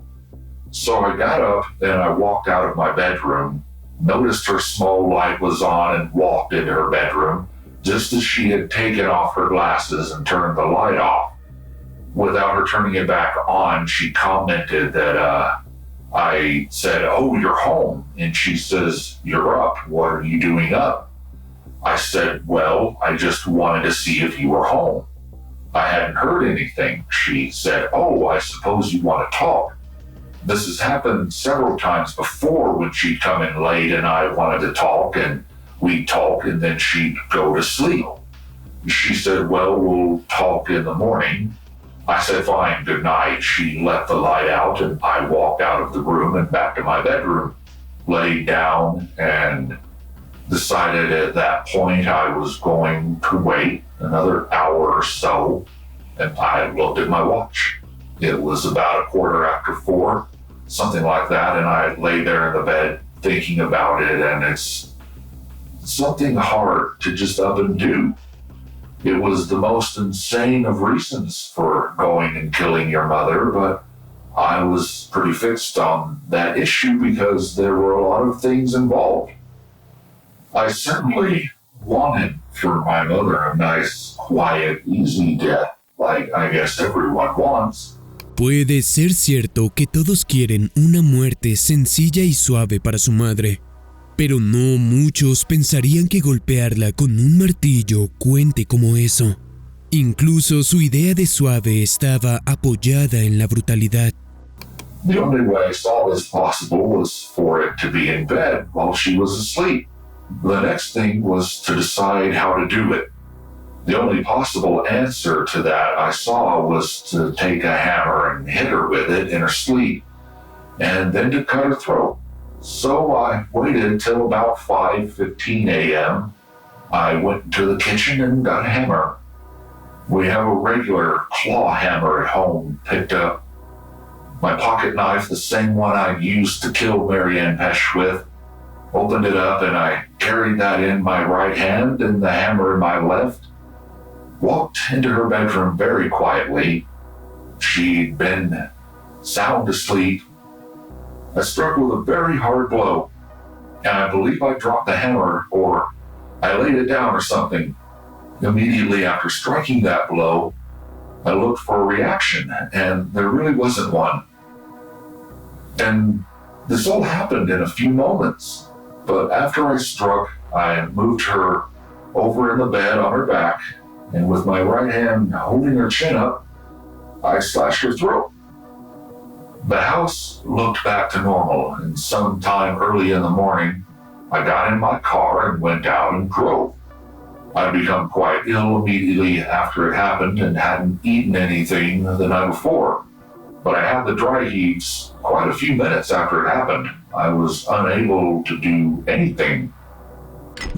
So I got up and I walked out of my bedroom, noticed her small light was on and walked into her bedroom just as she had taken off her glasses and turned the light off. Without her turning it back on, she commented that I said, "Oh, you're home." And she says, "You're up. What are you doing up?" I said, "Well, I just wanted to see if you were home. I hadn't heard anything." She said, "Oh, I suppose you want to talk." This has happened several times before when she'd come in late and I wanted to talk, and we'd talk and then she'd go to sleep. She said, "Well, we'll talk in the morning." I said, "Fine, good night." She let the light out and I walked out of the room and back to my bedroom, laid down, and decided at that point I was going to wait another hour or so, and I looked at my watch. It was about 4:15, something like that, and I lay there in the bed thinking about it, and it's something hard to just up and do. It was the most insane of reasons for going and killing your mother, but I was pretty fixed on that issue because there were a lot of things involved. I certainly wanted for my mother a nice, quiet, easy death, like I guess everyone wants. Puede ser cierto que todos quieren una muerte sencilla y suave para su madre, pero no muchos pensarían que golpearla con un martillo cuente como eso. Incluso su idea de suave estaba apoyada en la brutalidad. The only way I saw this possible was for it to be in bed while she was asleep. The next thing was to decide how to do it. The only possible answer to that I saw was to take a hammer and hit her with it in her sleep, and then to cut her throat. So I waited till about 5:15 a.m. I went into the kitchen and got a hammer. We have a regular claw hammer at home picked up. My pocket knife, the same one I used to kill Marianne Pesch with, opened it up and I carried that in my right hand and the hammer in my left. Walked into her bedroom very quietly. She'd been sound asleep. I struck with a very hard blow, and I believe I dropped the hammer or I laid it down or something. Immediately after striking that blow, I looked for a reaction, and there really wasn't one. And this all happened in a few moments. But after I struck, I moved her over in the bed on her back, and with my right hand holding her chin up, I slashed her throat. The house looked back to normal, and sometime early in the morning, I got in my car and went out and drove. I'd become quite ill immediately after it happened and hadn't eaten anything the night before. But I had the dry heaves quite a few minutes after it happened. I was unable to do anything.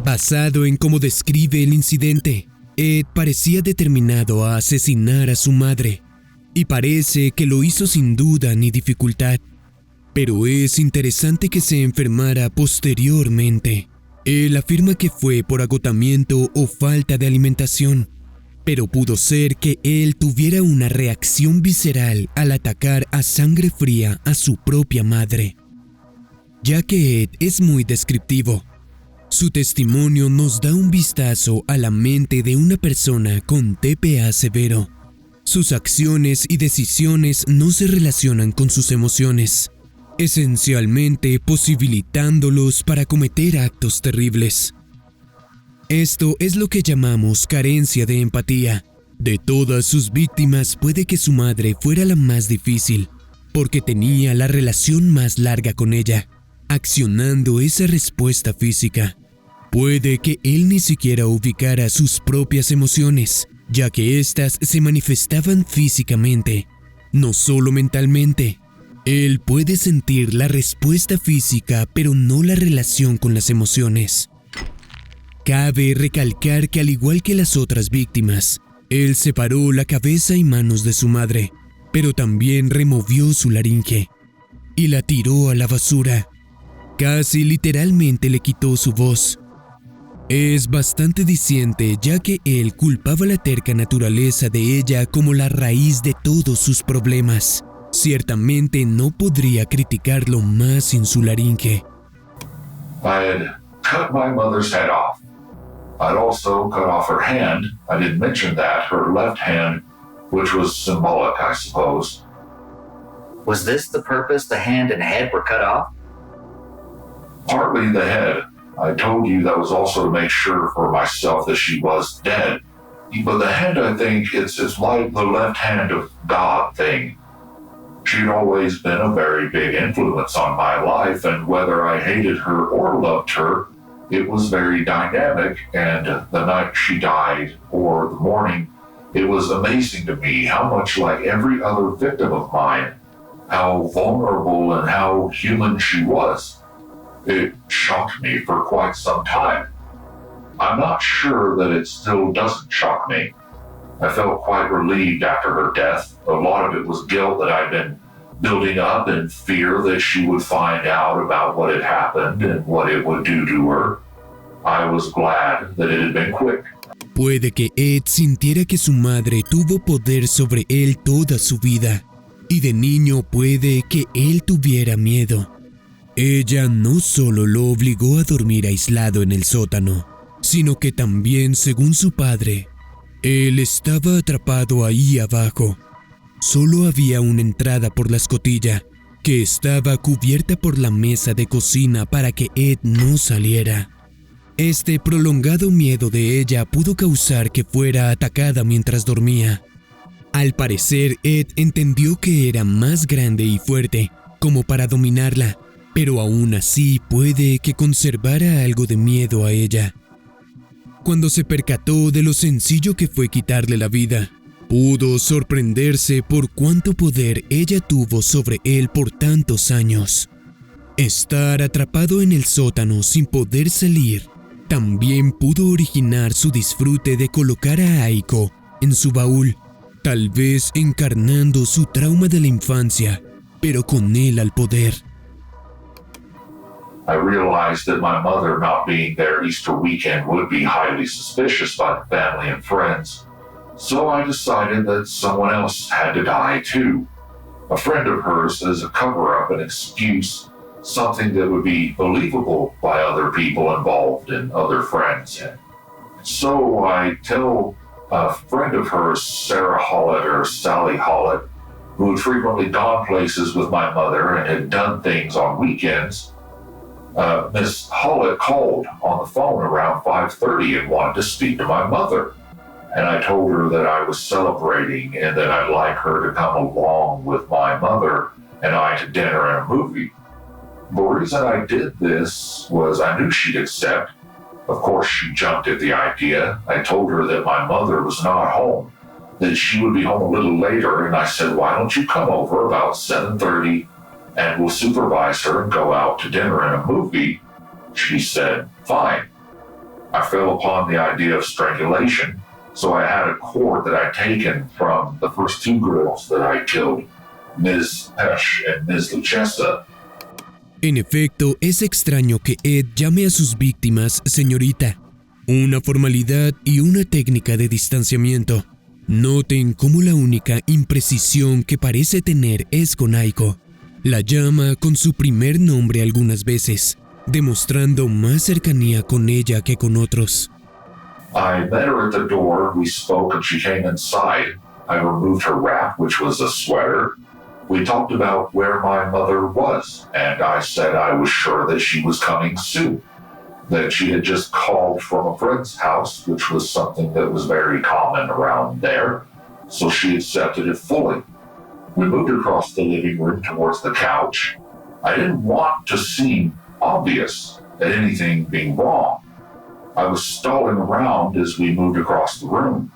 Basado en cómo describe el incidente, Ed parecía determinado a asesinar a su madre, y parece que lo hizo sin duda ni dificultad. Pero es interesante que se enfermara posteriormente. Él afirma que fue por agotamiento o falta de alimentación, pero pudo ser que él tuviera una reacción visceral al atacar a sangre fría a su propia madre. Ya que Ed es muy descriptivo, su testimonio nos da un vistazo a la mente de una persona con TPA severo. Sus acciones y decisiones no se relacionan con sus emociones, esencialmente posibilitándolos para cometer actos terribles. Esto es lo que llamamos carencia de empatía. De todas sus víctimas, puede que su madre fuera la más difícil, porque tenía la relación más larga con ella, accionando esa respuesta física. Puede que él ni siquiera ubicara sus propias emociones, ya que éstas se manifestaban físicamente, no solo mentalmente. Él puede sentir la respuesta física, pero no la relación con las emociones. Cabe recalcar que al igual que las otras víctimas, él separó la cabeza y manos de su madre, pero también removió su laringe y la tiró a la basura. Casi literalmente le quitó su voz. Es bastante diciente, ya que él culpaba la terca naturaleza de ella como la raíz de todos sus problemas. Ciertamente no podría criticarlo más sin su laringe. I had cut my mother's head off. I'd also cut off her hand. I didn't mention that, her left hand, which was symbolic, I suppose. Was this the purpose the hand and head were cut off? Partly the head. I told you that was also to make sure for myself that she was dead. But the head, I think, it's like the left hand of God thing. She'd always been a very big influence on my life, and whether I hated her or loved her, it was very dynamic, and the night she died, or the morning, it was amazing to me how much like every other victim of mine, how vulnerable and how human she was. It shocked me for quite some time. I'm not sure that it still doesn't shock me. I felt quite relieved after her death. A lot of it was guilt that I'd been building up and fear that she would find out about what had happened and what it would do to her. I was glad that it had been quick. Puede que Ed sintiera que su madre tuvo poder sobre él toda su vida, y de niño puede que él tuviera miedo. Ella no solo lo obligó a dormir aislado en el sótano, sino que también, según su padre, él estaba atrapado ahí abajo. Solo había una entrada por la escotilla, que estaba cubierta por la mesa de cocina para que Ed no saliera. Este prolongado miedo de ella pudo causar que fuera atacada mientras dormía. Al parecer, Ed entendió que era más grande y fuerte, como para dominarla, pero aún así puede que conservara algo de miedo a ella. Cuando se percató de lo sencillo que fue quitarle la vida, pudo sorprenderse por cuánto poder ella tuvo sobre él por tantos años. Estar atrapado en el sótano sin poder salir también pudo originar su disfrute de colocar a Aiko en su baúl, tal vez encarnando su trauma de la infancia, pero con él al poder. I realized that my mother not being there Easter weekend would be highly suspicious by the family and friends, so I decided that someone else had to die too. a friend of hers as a cover-up, an excuse, something that would be believable by other people involved and other friends. So I tell a friend of hers, Sarah Hollett or Sally Hollett, who had frequently gone places with my mother and had done things on weekends. Miss Hollett called on the phone around 5:30 and wanted to speak to my mother. And I told her that I was celebrating and that I'd like her to come along with my mother and I to dinner and a movie. The reason I did this was I knew she'd accept. Of course, she jumped at the idea. I told her that my mother was not home, that she would be home a little later, and I said, why don't you come over about 7:30 and we'll supervise her and go out to dinner and a movie? She said, fine. I fell upon the idea of strangulation, so I had a cord that I'd taken from the first two girls that I killed, Ms. Pesh and Ms. Luchesa. En efecto, es extraño que Ed llame a sus víctimas señorita, una formalidad y una técnica de distanciamiento. Noten cómo la única imprecisión que parece tener es con Aiko. La llama con su primer nombre algunas veces, demostrando más cercanía con ella que con otros. I met her at the door, we spoke, and she came inside. I removed her wrap, which was a sweater. We talked about where my mother was, and I said I was sure that she was coming soon, that she had just called from a friend's house, which was something that was very common around there, so she accepted it fully. We moved across the living room towards the couch. I didn't want to seem obvious at anything being wrong. I was stalling around as we moved across the room.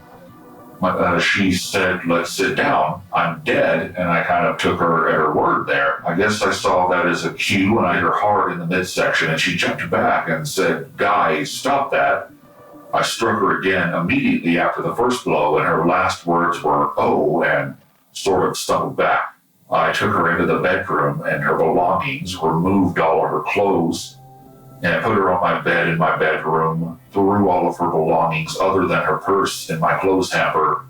She said, let's sit down. I'm dead, and I kind of took her at her word there. I guess I saw that as a cue, and I hit her hard in the midsection, and she jumped back and said, guys, stop that. I struck her again immediately after the first blow, and her last words were, oh, and sort of stumbled back. I took her into the bedroom, and her belongings, removed all of her clothes, and put her on my bed in my bedroom, threw all of her belongings other than her purse in my clothes hamper,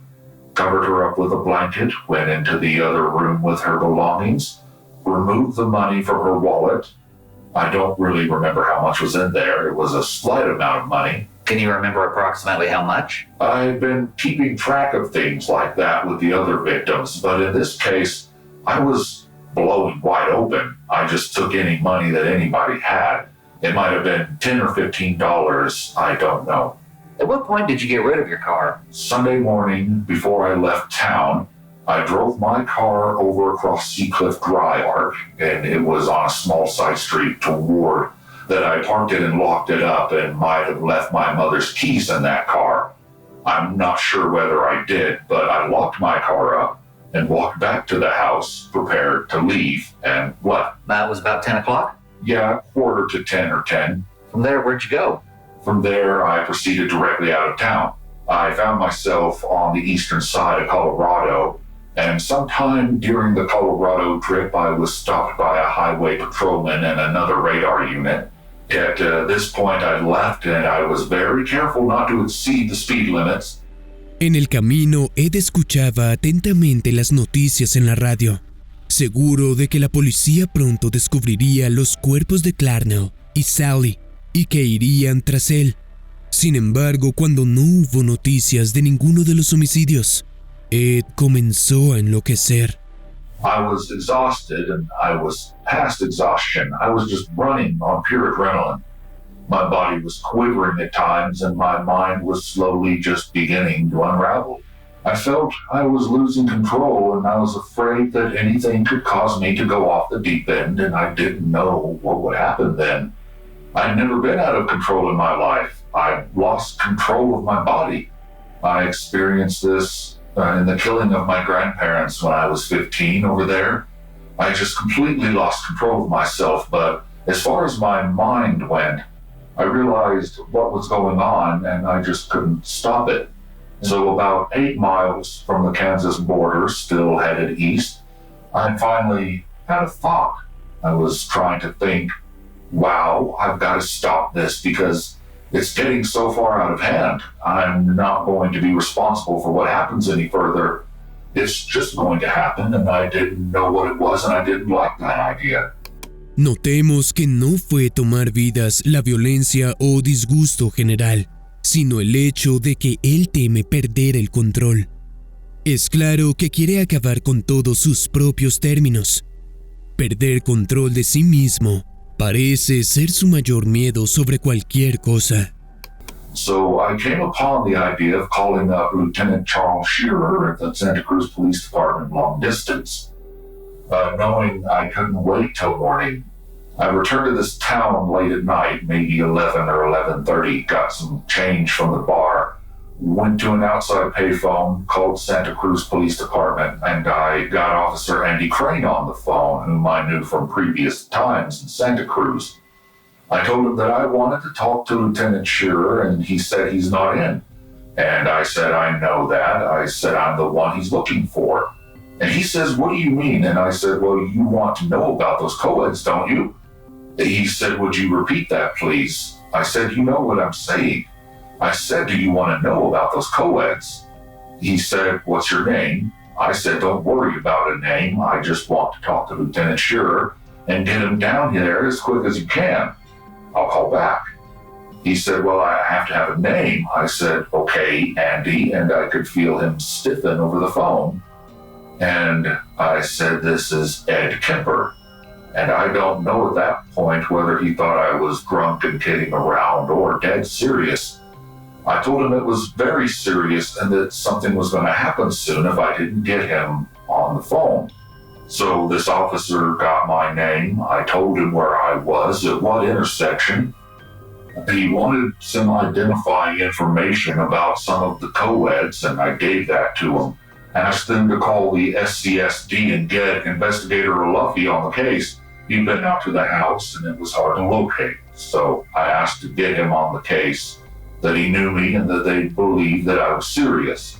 covered her up with a blanket, went into the other room with her belongings, removed the money from her wallet. I don't really remember how much was in there. It was a slight amount of money. Can you remember approximately how much? I've been keeping track of things like that with the other victims, but in this case, I was blowing wide open. I just took any money that anybody had. It might have been $10 or $15, I don't know. At what point did you get rid of your car? Sunday morning, before I left town, I drove my car over across Seacliff Dry Arc, and it was on a small side street toward that. I parked it and locked it up and might have left my mother's keys in that car. I'm not sure whether I did, but I locked my car up and walked back to the house, prepared to leave, and what? That was about 10 o'clock? Yeah, quarter to 10 or 10. From there, where'd you go? From there, I proceeded directly out of town. I found myself on the eastern side of Colorado, and sometime during the Colorado trip, I was stopped by a highway patrolman and another radar unit. At this point, I left, and I was very careful not to exceed the speed limits. En el camino, Ed escuchaba atentamente las noticias en la radio, seguro de que la policía pronto descubriría los cuerpos de Clarnell y Sally y que irían tras él. Sin embargo, cuando no hubo noticias de ninguno de los homicidios, Ed comenzó a enloquecer. I was exhausted, and I was past exhaustion. I was just running on pure adrenaline. My body was quivering at times, and my mind was slowly just beginning to unravel. I felt I was losing control, and I was afraid that anything could cause me to go off the deep end, and I didn't know what would happen then. I'd never been out of control in my life. I lost control of my body. I experienced this in the killing of my grandparents when I was 15 over there. I just completely lost control of myself, but as far as my mind went, I realized what was going on, and I just couldn't stop it. So about 8 miles from the Kansas border, still headed east, I finally had a thought. I was trying to think, wow, I've got to stop this because it's getting so far out of hand. I'm not going to be responsible for what happens any further. It's just going to happen, and I didn't know what it was, and I didn't like that idea. Notemos que no fue tomar vidas la violencia o disgusto general, sino el hecho de que él teme perder el control. Es claro que quiere acabar con todos sus propios términos. Perder control de sí mismo parece ser su mayor miedo sobre cualquier cosa. So I came upon the idea of calling up Lieutenant Charles Shearer at the Santa Cruz Police Department long distance. Knowing I couldn't wait till morning, I returned to this town late at night, maybe 11 or 11:30, got some change from the bar, went to an outside payphone, called Santa Cruz Police Department, and I got Officer Andy Crane on the phone, whom I knew from previous times in Santa Cruz. I told him that I wanted to talk to Lieutenant Shearer, and he said he's not in. And I said, I know that. I said, I'm the one he's looking for. And he says, what do you mean? And I said, well, you want to know about those co-eds, don't you? He said, would you repeat that, please? I said, you know what I'm saying. I said, do you want to know about those co-eds? He said, what's your name? I said, don't worry about a name. I just want to talk to Lieutenant Shearer and get him down here as quick as you can. I'll call back. He said, well, I have to have a name. I said, okay, Andy, and I could feel him stiffen over the phone. And I said, this is Ed Kemper. And I don't know at that point whether he thought I was drunk and kidding around or dead serious. I told him it was very serious and that something was going to happen soon if I didn't get him on the phone. So this officer got my name. I told him where I was, at what intersection. He wanted some identifying information about some of the co-eds, and I gave that to him. Asked them to call the SCSD and get Investigator Luffy on the case. He'd been out to the house, and it was hard to locate. So I asked to get him on the case, that he knew me and that they believed that I was serious.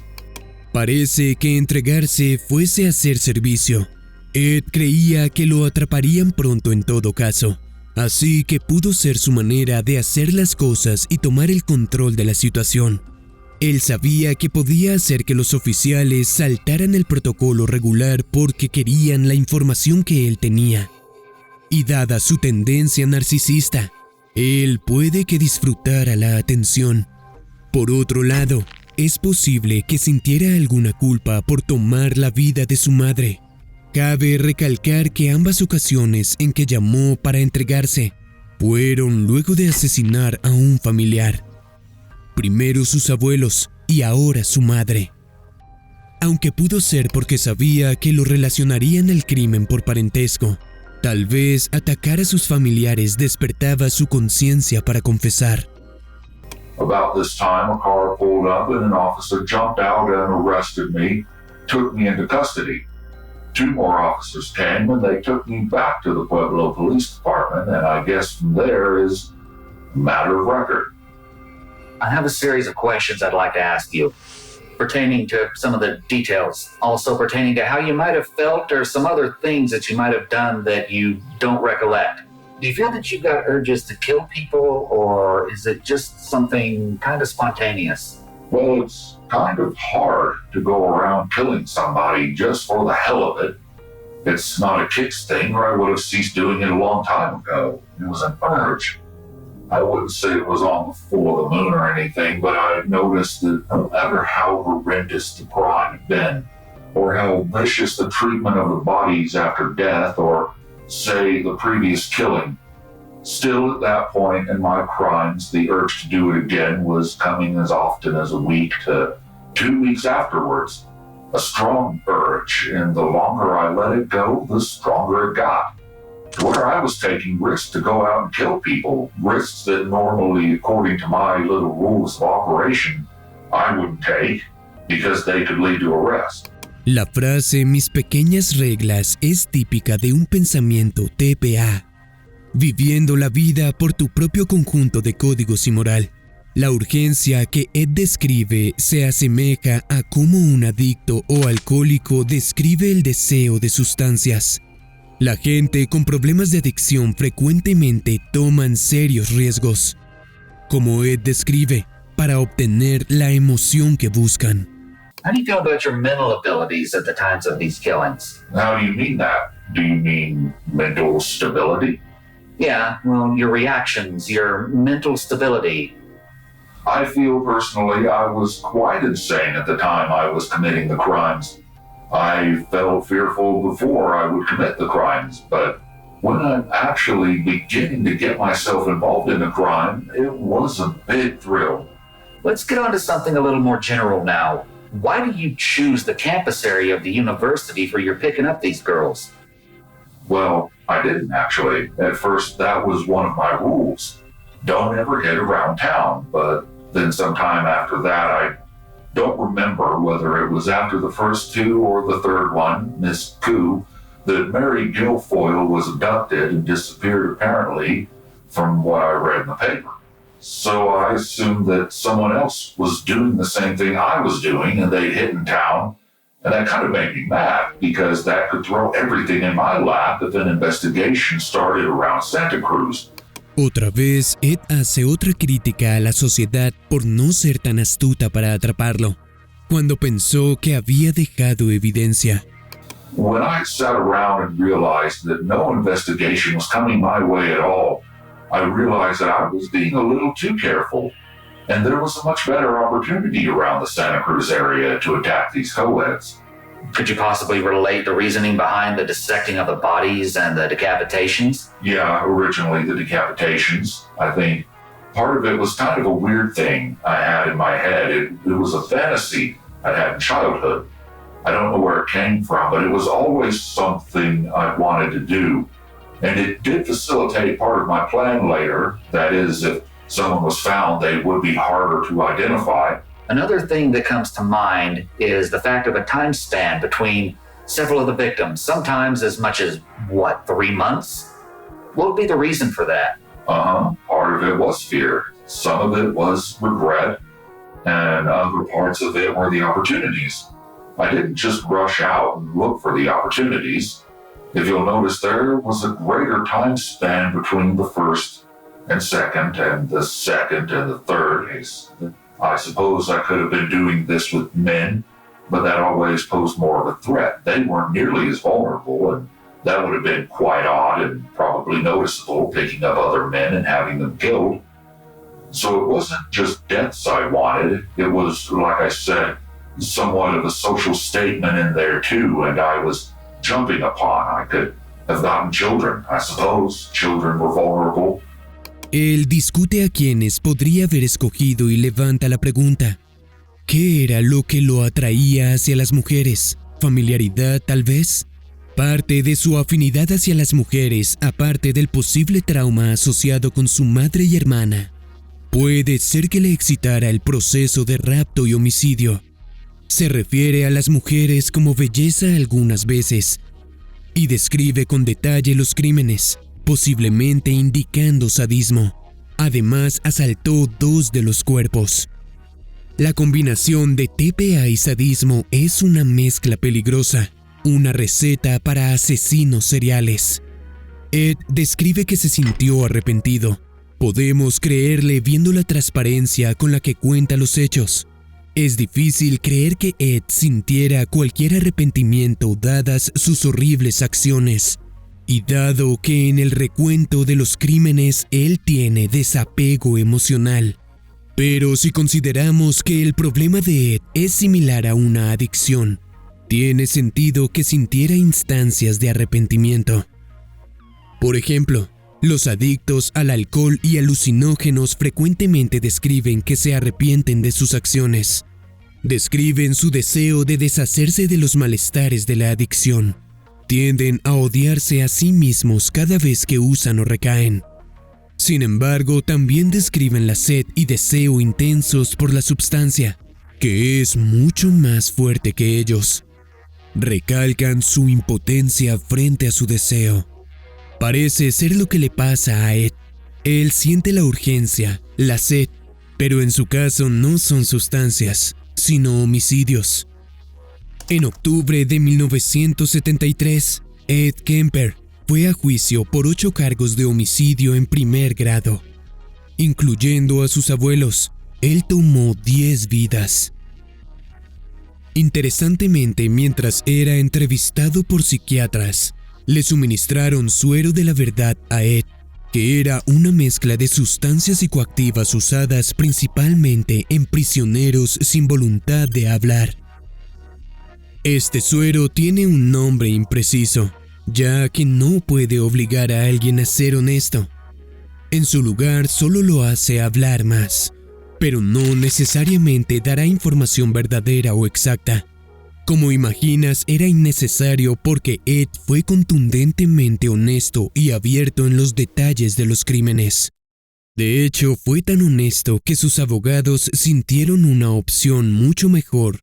Parece que entregarse fuese hacer servicio. Ed creía que lo atraparían pronto en todo caso, así que pudo ser su manera de hacer las cosas y tomar el control de la situación. Él sabía que podía hacer que los oficiales saltaran el protocolo regular porque querían la información que él tenía. Y dada su tendencia narcisista, él puede que disfrutara la atención. Por otro lado, es posible que sintiera alguna culpa por tomar la vida de su madre. Cabe recalcar que ambas ocasiones en que llamó para entregarse fueron luego de asesinar a un familiar. Primero sus abuelos y ahora su madre. Aunque pudo ser porque sabía que lo relacionarían al crimen por parentesco, tal vez atacar a sus familiares despertaba su conciencia para confesar. About this time, a car pulled up and an officer jumped out and arrested me, took me into custody. 2 more officers came and they took me back to the Pueblo Police Department, and I guess from there is a matter of record. I have a series of questions I'd like to ask you, pertaining to some of the details, also pertaining to how you might have felt or some other things that you might have done that you don't recollect. Do you feel that you got urges to kill people, or is it just something kind of spontaneous? Well, it's kind of hard to go around killing somebody just for the hell of it. It's not a kicks thing, or I would have ceased doing it a long time ago. It was an urge. I wouldn't say it was on the full of the moon or anything, but I noticed that no matter how horrendous the crime had been, or how vicious the treatment of the bodies after death, or, say, the previous killing, still at that point in my crimes, the urge to do it again was coming as often as a week to 2 weeks afterwards. A strong urge, and the longer I let it go, the stronger it got. To where I was taking risks to go out and kill people, risks that normally, according to my little rules of operation, I wouldn't take because they could lead to arrest. La frase "mis pequeñas reglas" es típica de un pensamiento TPA. Viviendo la vida por tu propio conjunto de códigos y moral. La urgencia que Ed describe se asemeja a cómo un adicto o alcohólico describe el deseo de sustancias. La gente con problemas de adicción frecuentemente toman serios riesgos, como Ed describe, para obtener la emoción que buscan. How do you feel about your mental abilities at the times of these killings? How do you mean that? Do you mean mental stability? Yeah, well, your reactions, your mental stability. I feel personally I was quite insane at the time I was committing the crimes. I felt fearful before I would commit the crimes, but when I'm actually beginning to get myself involved in a crime, it was a big thrill. Let's get on to something a little more general now. Why do you choose the campus area of the university for your picking up these girls? Well, I didn't actually. At first, that was one of my rules. Don't ever hit around town, but then sometime after that, I don't remember whether it was after the first two or the third one, Miss Koo, that Mary Guilfoyle was abducted and disappeared apparently, from what I read in the paper. So I assumed that someone else was doing the same thing I was doing and they'd hit in town. And that kind of made me mad because that could throw everything in my lap if an investigation started around Santa Cruz. Otra vez, Ed hace otra crítica a la sociedad por no ser tan astuta para atraparlo, cuando pensó que había dejado evidencia. When I sat around and realized that no investigation was coming my way at all, I realized that I was being a little too careful, and there was a much better opportunity around the Santa Cruz area to attack these co-eds. Could you possibly relate the reasoning behind the dissecting of the bodies and the decapitations? Yeah, originally the decapitations. I think part of it was kind of a weird thing I had in my head. It was a fantasy I had in childhood. I don't know where it came from, but it was always something I wanted to do. And it did facilitate part of my plan later. That is, if someone was found, they would be harder to identify. Another thing that comes to mind is the fact of a time span between several of the victims, sometimes as much as, 3 months? What would be the reason for that? Part of it was fear. Some of it was regret. And other parts of it were the opportunities. I didn't just rush out and look for the opportunities. If you'll notice, there was a greater time span between the first and second and the second and the third case. I suppose I could have been doing this with men, but that always posed more of a threat. They weren't nearly as vulnerable, and that would have been quite odd and probably noticeable, picking up other men and having them killed. So it wasn't just deaths I wanted. It was, like I said, somewhat of a social statement in there too, and I was jumping upon. I could have gotten children, I suppose. Children were vulnerable. Él discute a quienes podría haber escogido y levanta la pregunta: ¿qué era lo que lo atraía hacia las mujeres? ¿Familiaridad, tal vez? Parte de su afinidad hacia las mujeres, aparte del posible trauma asociado con su madre y hermana. Puede ser que le excitara el proceso de rapto y homicidio. Se refiere a las mujeres como belleza algunas veces y describe con detalle los crímenes, posiblemente indicando sadismo. Además, asaltó 2 de los cuerpos. La combinación de TPA y sadismo es una mezcla peligrosa, una receta para asesinos seriales. Ed describe que se sintió arrepentido. Podemos creerle viendo la transparencia con la que cuenta los hechos. Es difícil creer que Ed sintiera cualquier arrepentimiento dadas sus horribles acciones, y dado que en el recuento de los crímenes él tiene desapego emocional. Pero si consideramos que el problema de Ed es similar a una adicción, tiene sentido que sintiera instancias de arrepentimiento. Por ejemplo, los adictos al alcohol y alucinógenos frecuentemente describen que se arrepienten de sus acciones. Describen su deseo de deshacerse de los malestares de la adicción. Tienden a odiarse a sí mismos cada vez que usan o recaen. Sin embargo, también describen la sed y deseo intensos por la sustancia, que es mucho más fuerte que ellos. Recalcan su impotencia frente a su deseo. Parece ser lo que le pasa a Ed. Él siente la urgencia, la sed, pero en su caso no son sustancias, sino homicidios. En octubre de 1973, Ed Kemper fue a juicio por 8 cargos de homicidio en primer grado. Incluyendo a sus abuelos, él tomó 10 vidas. Interesantemente, mientras era entrevistado por psiquiatras, le suministraron suero de la verdad a Ed, que era una mezcla de sustancias psicoactivas usadas principalmente en prisioneros sin voluntad de hablar. Este suero tiene un nombre impreciso, ya que no puede obligar a alguien a ser honesto. En su lugar, solo lo hace hablar más, pero no necesariamente dará información verdadera o exacta. Como imaginas, era innecesario porque Ed fue contundentemente honesto y abierto en los detalles de los crímenes. De hecho, fue tan honesto que sus abogados sintieron una opción mucho mejor.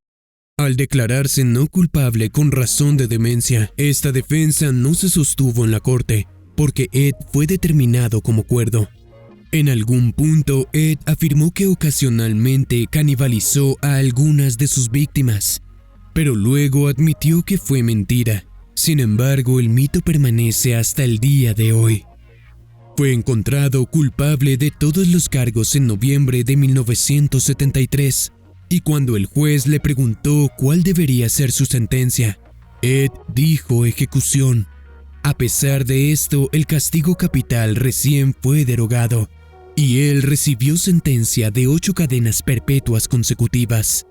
Al declararse no culpable con razón de demencia, esta defensa no se sostuvo en la corte, porque Ed fue determinado como cuerdo. En algún punto, Ed afirmó que ocasionalmente canibalizó a algunas de sus víctimas, pero luego admitió que fue mentira. Sin embargo, el mito permanece hasta el día de hoy. Fue encontrado culpable de todos los cargos en noviembre de 1973, y cuando el juez le preguntó cuál debería ser su sentencia, Ed dijo ejecución. A pesar de esto, el castigo capital recién fue derogado, y él recibió sentencia de 8 cadenas perpetuas consecutivas.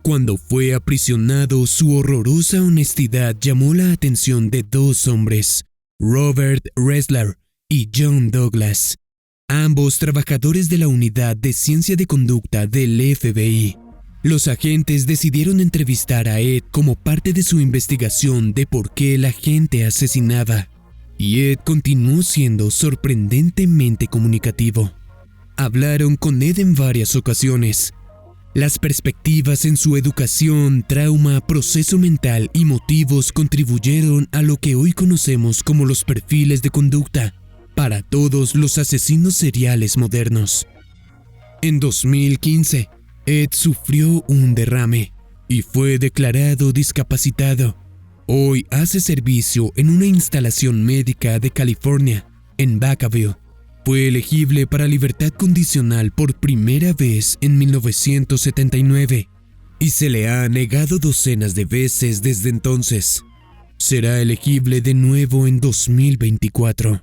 Cuando fue aprisionado, su horrorosa honestidad llamó la atención de 2 hombres, Robert Ressler y John Douglas, ambos trabajadores de la Unidad de Ciencia de Conducta del FBI. Los agentes decidieron entrevistar a Ed como parte de su investigación de por qué la gente asesinaba, y Ed continuó siendo sorprendentemente comunicativo. Hablaron con Ed en varias ocasiones. Las perspectivas en su educación, trauma, proceso mental y motivos contribuyeron a lo que hoy conocemos como los perfiles de conducta para todos los asesinos seriales modernos. En 2015, Ed sufrió un derrame y fue declarado discapacitado. Hoy hace servicio en una instalación médica de California, en Vacaville. Fue elegible para libertad condicional por primera vez en 1979 y se le ha negado docenas de veces desde entonces. Será elegible de nuevo en 2024.